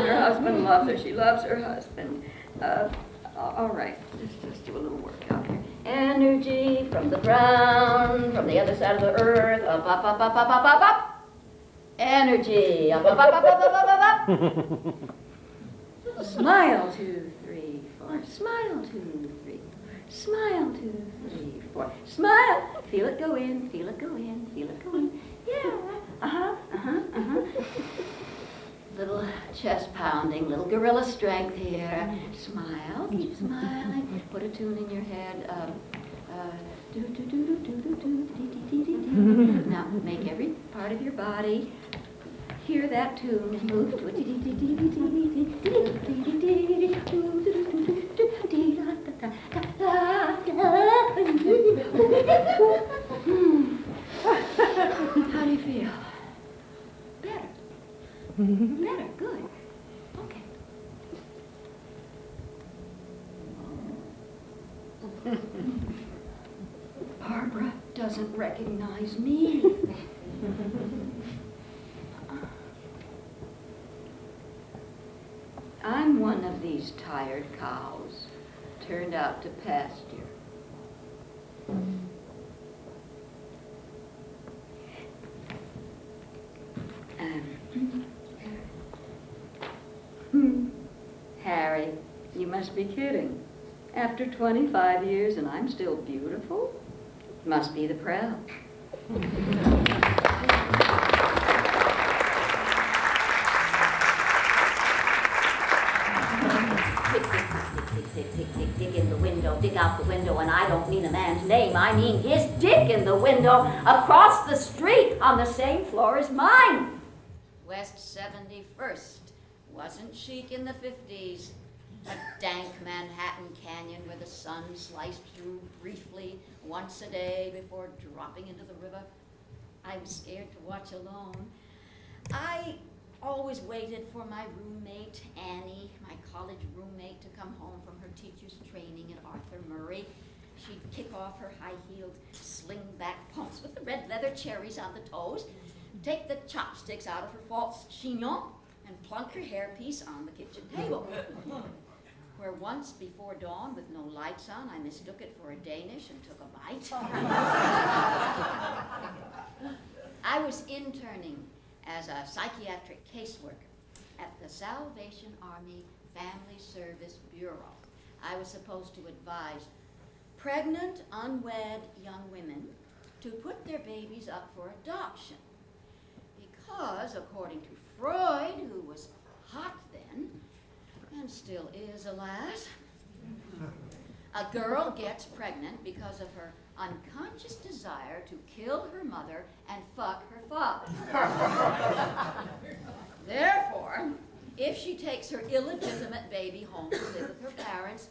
her husband loves her. She loves her husband. All right, let's just do a little workout here. Energy from the ground, from the other side of the earth, up, up, up, up, up, up, up, up. Energy, up, up, up, up, up, up, up, up. Smile, 2, 3, 4. Smile, 2, 3. Smile, 2, 3, 4. Smile. Feel it go in, feel it go in, feel it go in. Yeah. Little chest pounding, little gorilla strength here. Smile, keep smiling. Put a tune in your head. Now make every part of your body hear that tune and move to it. How do you feel? Better. Better, good. Okay. Barbara doesn't recognize me. I'm one of these tired cows turned out to pasture. Harry, you must be kidding. After 25 years and I'm still beautiful? Must be the proud. Dig in the window, dig out the window, and I don't mean a man's name, I mean his dick in the window across the street on the same floor as mine. West 71st. Wasn't chic in the 50s. A dank Manhattan canyon where the sun sliced through briefly once a day before dropping into the river. I was scared to watch alone. I always waited for my roommate, Annie, my college roommate, to come home from her teacher's training at Arthur Murray. She'd kick off her high-heeled, sling-back pumps with the red leather cherries on the toes, take the chopsticks out of her false chignon, and plunk her hairpiece on the kitchen table. Where once before dawn, with no lights on, I mistook it for a Danish and took a bite. I was interning as a psychiatric caseworker at the Salvation Army Family Service Bureau. I was supposed to advise pregnant, unwed young women to put their babies up for adoption. Because, according to Freud, who was hot then, and still is, alas, a girl gets pregnant because of her unconscious desire to kill her mother and fuck her father. Therefore, if she takes her illegitimate baby home to live with her parents,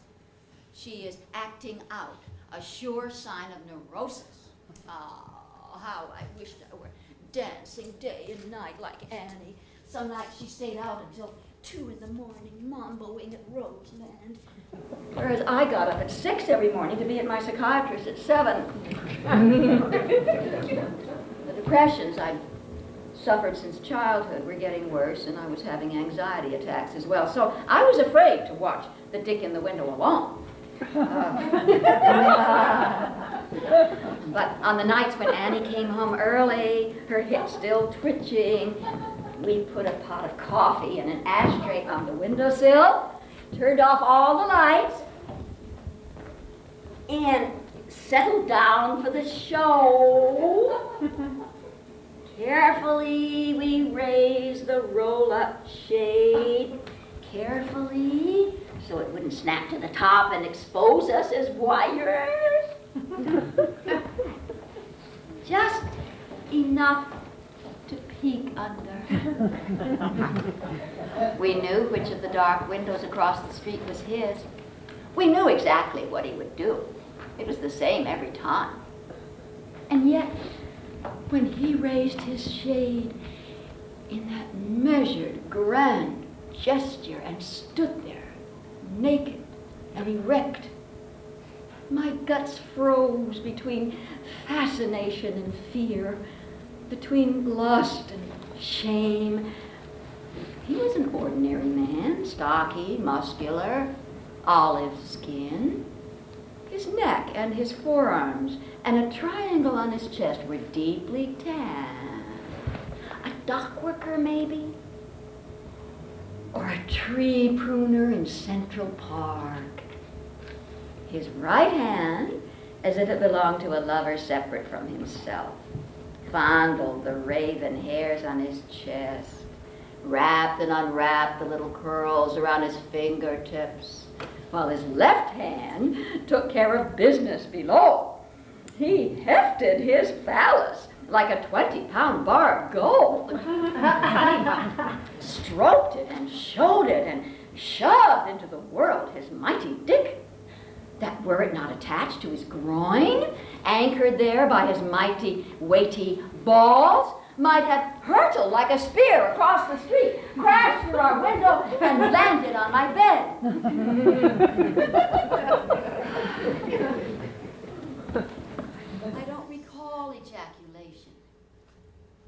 she is acting out, a sure sign of neurosis. Oh, how I wished I were dancing day and night like Annie. Some nights she stayed out until 2 in the morning, mamboing at Roseland. Whereas I got up at 6 every morning to be at my psychiatrist at 7. The depressions I'd suffered since childhood were getting worse, and I was having anxiety attacks as well. So I was afraid to watch the dick in the window alone. But on the nights when Annie came home early, her hips still twitching, we put a pot of coffee and an ashtray on the windowsill, turned off all the lights, and settled down for the show. Carefully, we raised the roll-up shade. Carefully, so it wouldn't snap to the top and expose us as voyeurs. Just enough to peek under. We knew which of the dark windows across the street was his. We knew exactly what he would do. It was the same every time. And yet, when he raised his shade in that measured, grand gesture and stood there, naked and erect, my guts froze between fascination and fear, between lust and shame. He was an ordinary man, stocky, muscular, olive skin. His neck and his forearms and a triangle on his chest were deeply tanned. A dock worker, maybe? Or a tree pruner in Central Park. His right hand, as if it belonged to a lover separate from himself, fondled the raven hairs on his chest, wrapped and unwrapped the little curls around his fingertips, while his left hand took care of business below, He hefted his phallus like a 20-pound bar of gold. Stroked it and showed it and shoved into the world his mighty dick, that were it not attached to his groin, anchored there by his mighty, weighty balls, might have hurtled like a spear across the street, crashed through our window, and landed on my bed. I don't recall ejaculation.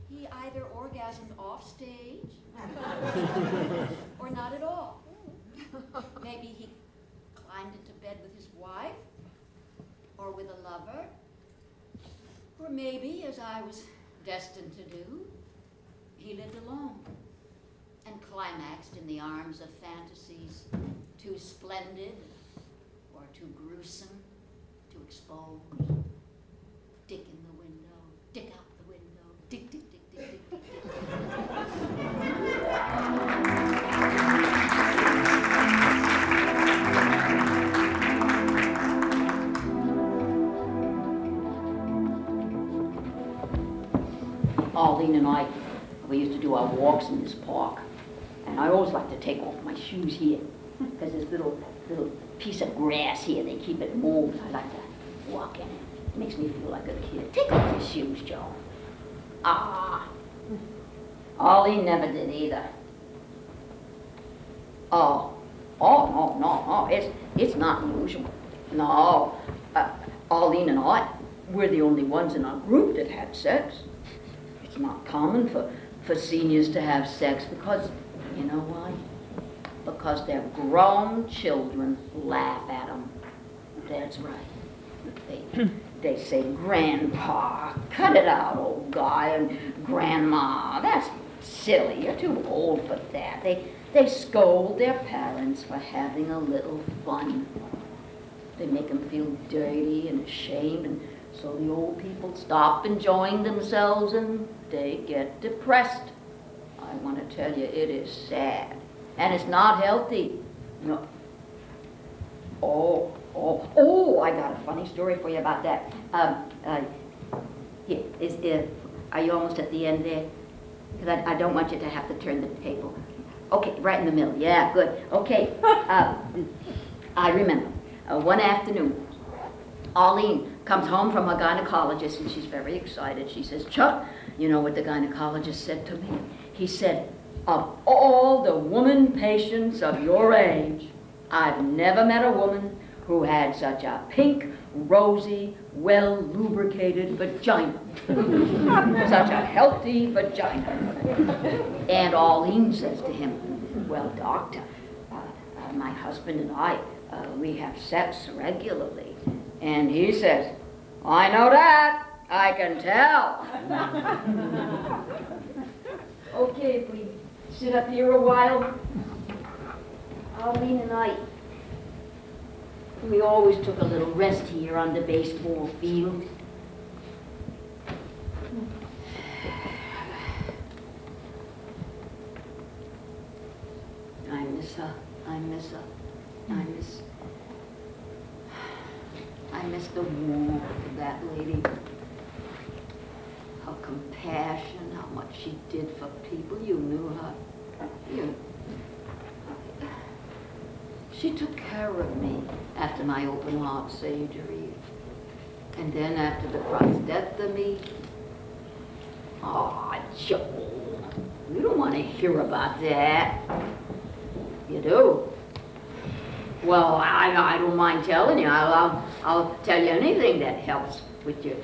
He either orgasmed off stage or not at all. Maybe he climbed into bed with his wife or with a lover, or maybe, as I was destined to do, he lived alone and climaxed in the arms of fantasies too splendid or too gruesome to expose. Dick in the window, dick out the window, dick, dick, dick, dick, dick, dick, dick. Arlene and I, we used to do our walks in this park, and I always like to take off my shoes here, because this little piece of grass here, they keep it moved. I like to walk in it. It makes me feel like a kid. Take off your shoes, Joan. Ah. Arlene never did either. Oh, no, it's not usual. No, Arlene and I, we're the only ones in our group that had sex. It's not common for seniors to have sex because, you know why? Because their grown children laugh at them. That's right. They say, Grandpa, cut it out, old guy, and Grandma, that's silly, you're too old for that. They scold their parents for having a little fun. They make them feel dirty and ashamed, and so the old people stop enjoying themselves and they get depressed. I want to tell you, it is sad. And it's not healthy. No. Oh, I got a funny story for you about that. Are you almost at the end there? Because I don't want you to have to turn the table. Okay, right in the middle. Yeah, good. Okay. I remember one afternoon, Arlene comes home from a gynecologist and she's very excited. She says, Chuck, you know what the gynecologist said to me? He said, of all the woman patients of your age, I've never met a woman who had such a pink, rosy, well-lubricated vagina. Such a healthy vagina. And Arlene says to him, well, doctor, my husband and I, we have sex regularly. And he says, I know that. I can tell. Okay, if we sit up here a while, Arlene and I, we always took a little rest here on the baseball field. I miss her. I miss the warmth of that lady. Her compassion, how much she did for people. You knew her. She took care of me after my open heart surgery. And then after the prostatectomy. Oh, Joel, you don't want to hear about that. You do? Well, I don't mind telling you. I'll tell you anything that helps with your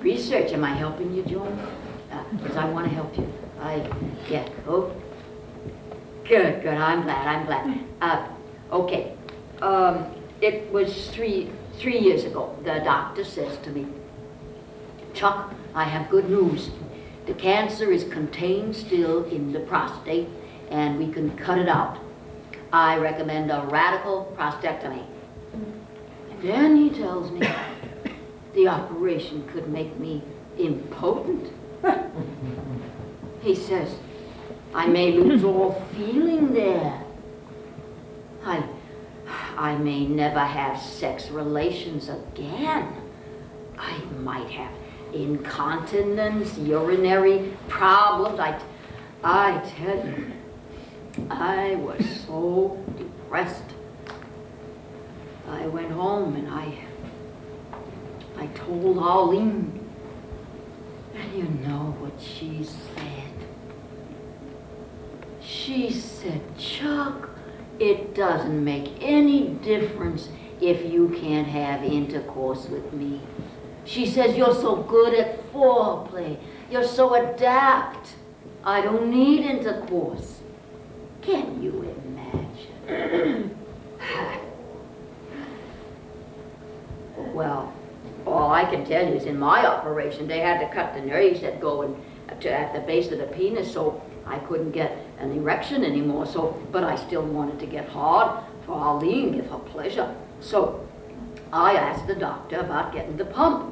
research. Am I helping you, Joan? Because I want to help you. Yeah. Oh, good. I'm glad. Okay. It was three years ago. The doctor says to me, Chuck, I have good news. The cancer is contained still in the prostate, and we can cut it out. I recommend a radical prostatectomy. And then he tells me the operation could make me impotent. He says, I may lose all feeling there. I may never have sex relations again. I might have incontinence, urinary problems. I tell you, I was so depressed. I went home and I told Arlene. And you know what she said? She said, Chuck, it doesn't make any difference if you can't have intercourse with me. She says, you're so good at foreplay. You're so adept. I don't need intercourse. Can you imagine? Well, all I can tell you is in my operation, they had to cut the nerves that go at the base of the penis, so I couldn't get an erection anymore. But I still wanted to get hard for Arlene, give her pleasure. So I asked the doctor about getting the pump.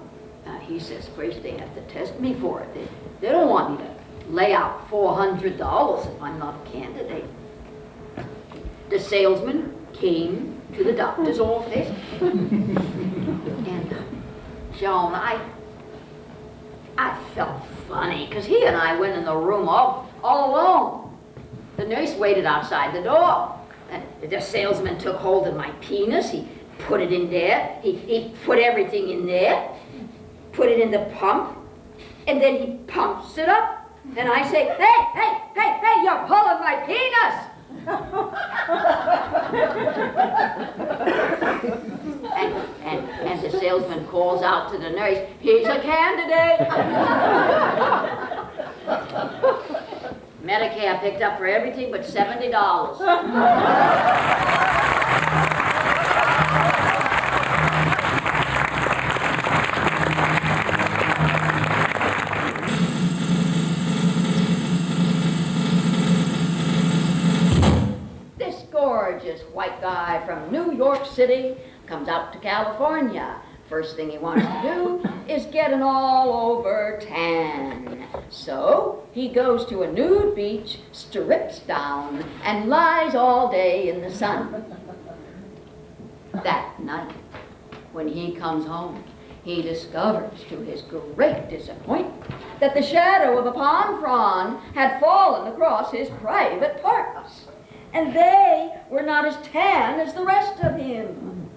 He says first they have to test me for it. They don't want me to lay out $400 if I'm not a candidate. The salesman came to the doctor's office, and Joan, I felt funny because he and I went in the room all alone. The nurse waited outside the door, and the salesman took hold of my penis. He put it in there. He put everything in there, put it in the pump, and then he pumps it up. And I say, hey, you're pulling my penis! and the salesman calls out to the nurse, he's a candidate! Medicare picked up for everything but $70. Gorgeous white guy from New York City comes out to California. First thing he wants to do is get an all-over tan. So he goes to a nude beach, strips down, and lies all day in the sun. That night, when he comes home, he discovers to his great disappointment that the shadow of a palm frond had fallen across his private parts. And they were not as tan as the rest of him.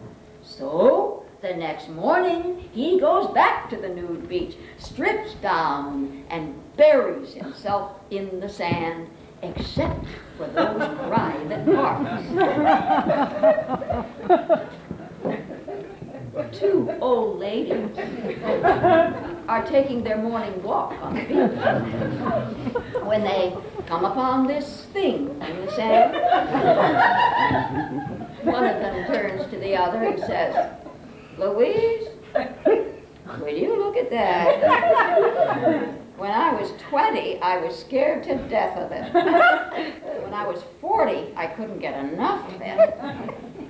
So, the next morning, he goes back to the nude beach, strips down, and buries himself in the sand, except for those private parts. Two old ladies are taking their morning walk on the beach when they come upon this thing in the sand. One of them turns to the other and says, Louise, will you look at that? When I was 20, I was scared to death of it. When I was 40, I couldn't get enough of it.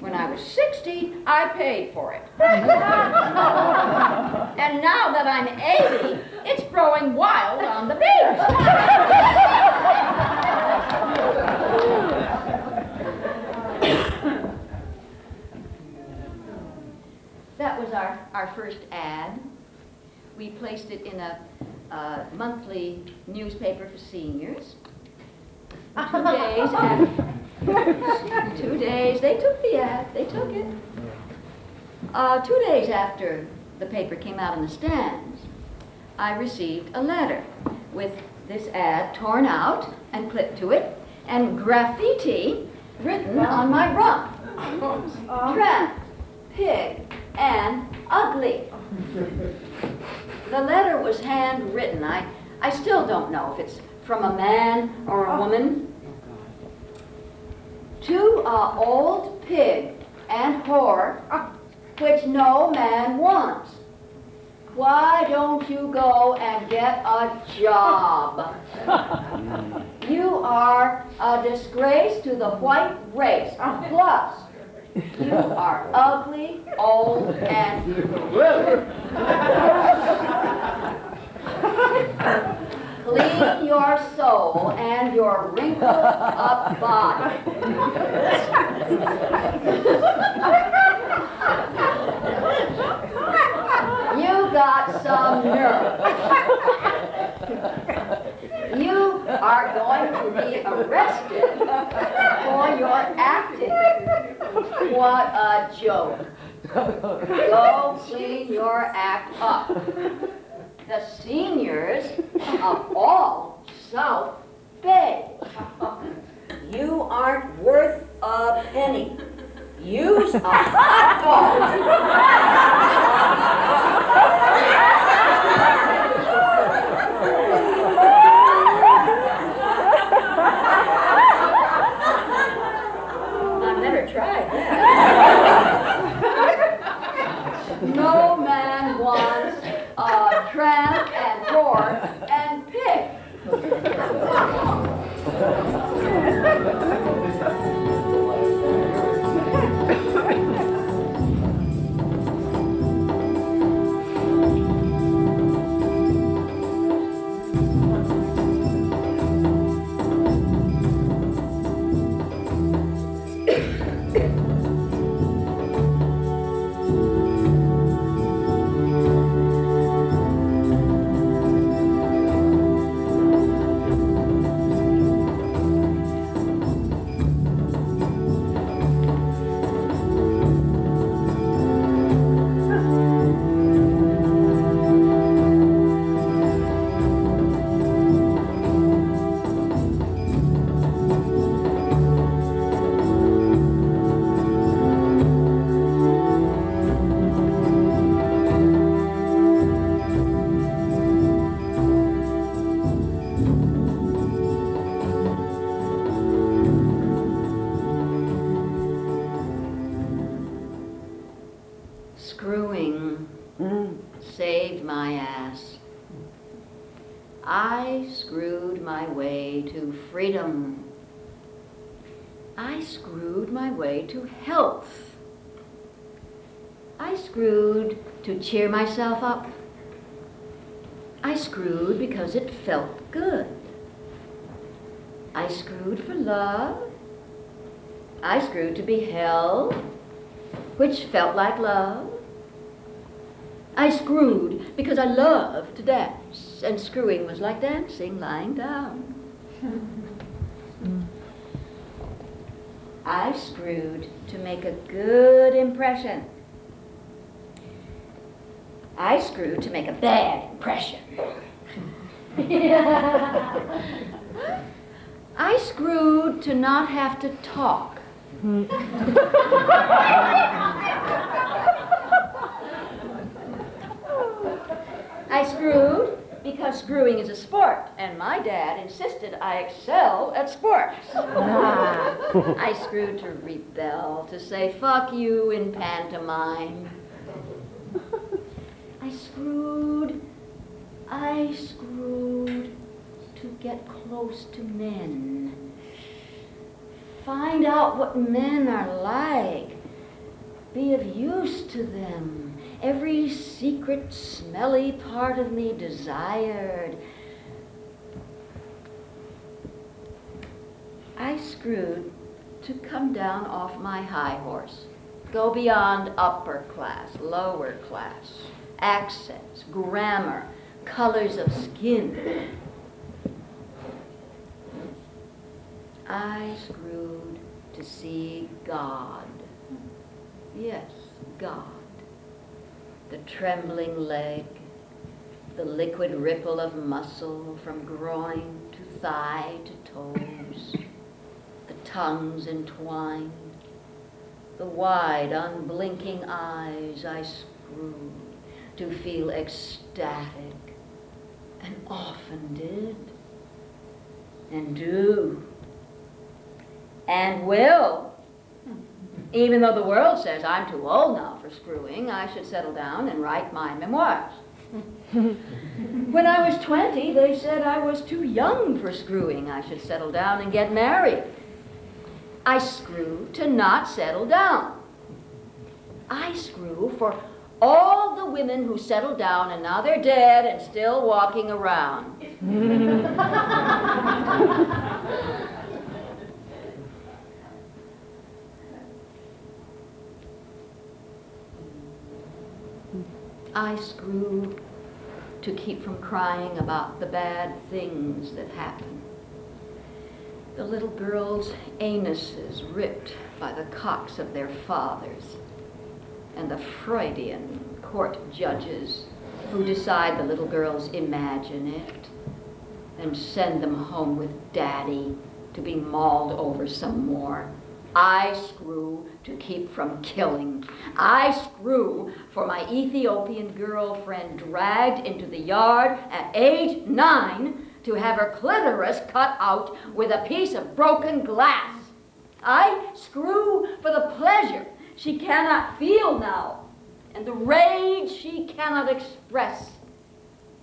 When I was 60, I paid for it. And now that I'm 80, it's growing wild on the beach. That was our first ad. We placed it in a monthly newspaper for seniors. 2 days after, 2 days, they took the ad, they took it. 2 days after the paper came out in the stands, I received a letter with this ad torn out and clipped to it, and graffiti written on my rump. Tramp, pig, and ugly. The letter was handwritten. I still don't know if it's from a man or a woman. To a old pig and whore, which no man wants. Why don't you go and get a job? You are a disgrace to the white race. Plus, you are ugly, old, and rude. Clean your soul and your wrinkled up body. You got arrested for your acting. What a joke. Go clean your act up. The seniors of all South Bay. You aren't worth a penny. Use a hot dog. I've never tried that. No man wants a tramp and pork and pig. Screwing saved my ass. I screwed my way to freedom. I screwed my way to health. I screwed to cheer myself up. I screwed because it felt good. I screwed for love. I screwed to be held, which felt like love. I screwed because I loved to dance, and screwing was like dancing lying down. I screwed to make a good impression. I screwed to make a bad impression. I screwed to not have to talk. I screwed because screwing is a sport, and my dad insisted I excel at sports. I screwed to rebel, to say fuck you in pantomime. I screwed to get close to men. Find out what men are like. Be of use to them. Every secret, smelly part of me desired. I screwed to come down off my high horse. Go beyond upper class, lower class, accents, grammar, colors of skin. I screwed to see God. Yes, God. The trembling leg, the liquid ripple of muscle from groin to thigh to toes, the tongues entwined, the wide, unblinking eyes I screwed to feel ecstatic, and often did, and do, and will. Even though the world says I'm too old now for screwing, I should settle down and write my memoirs. When I was 20, they said I was too young for screwing. I should settle down and get married. I screw to not settle down. I screw for all the women who settled down and now they're dead and still walking around. I screw to keep from crying about the bad things that happen. The little girls' anuses ripped by the cocks of their fathers, and the Freudian court judges who decide the little girls imagine it and send them home with daddy to be mauled over some more. I screw to keep from killing. I screw for my Ethiopian girlfriend dragged into the yard at age 9 to have her clitoris cut out with a piece of broken glass. I screw for the pleasure she cannot feel now and the rage she cannot express.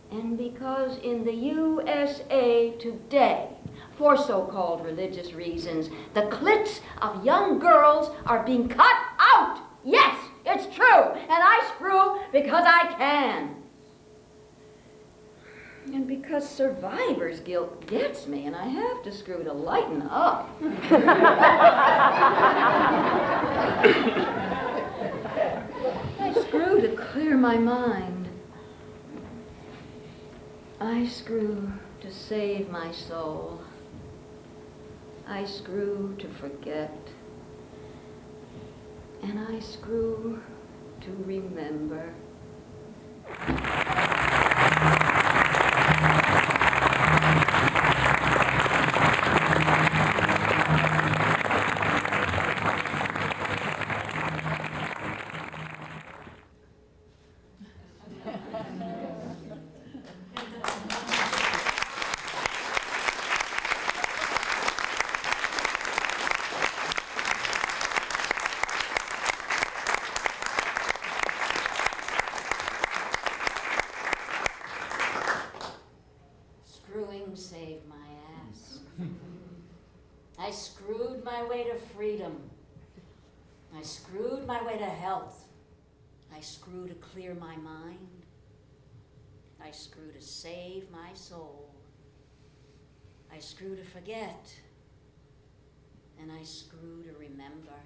And because in the USA today, for so-called religious reasons, the clits of young girls are being cut out. Yes, it's true. And I screw because I can. And because survivor's guilt gets me, and I have to screw to lighten up. I screw to clear my mind. I screw to save my soul. I screw to forget. And I screw to remember. Saved my ass. I screwed my way to freedom. I screwed my way to health. I screw to clear my mind. I screw to save my soul. I screw to forget. And I screw to remember.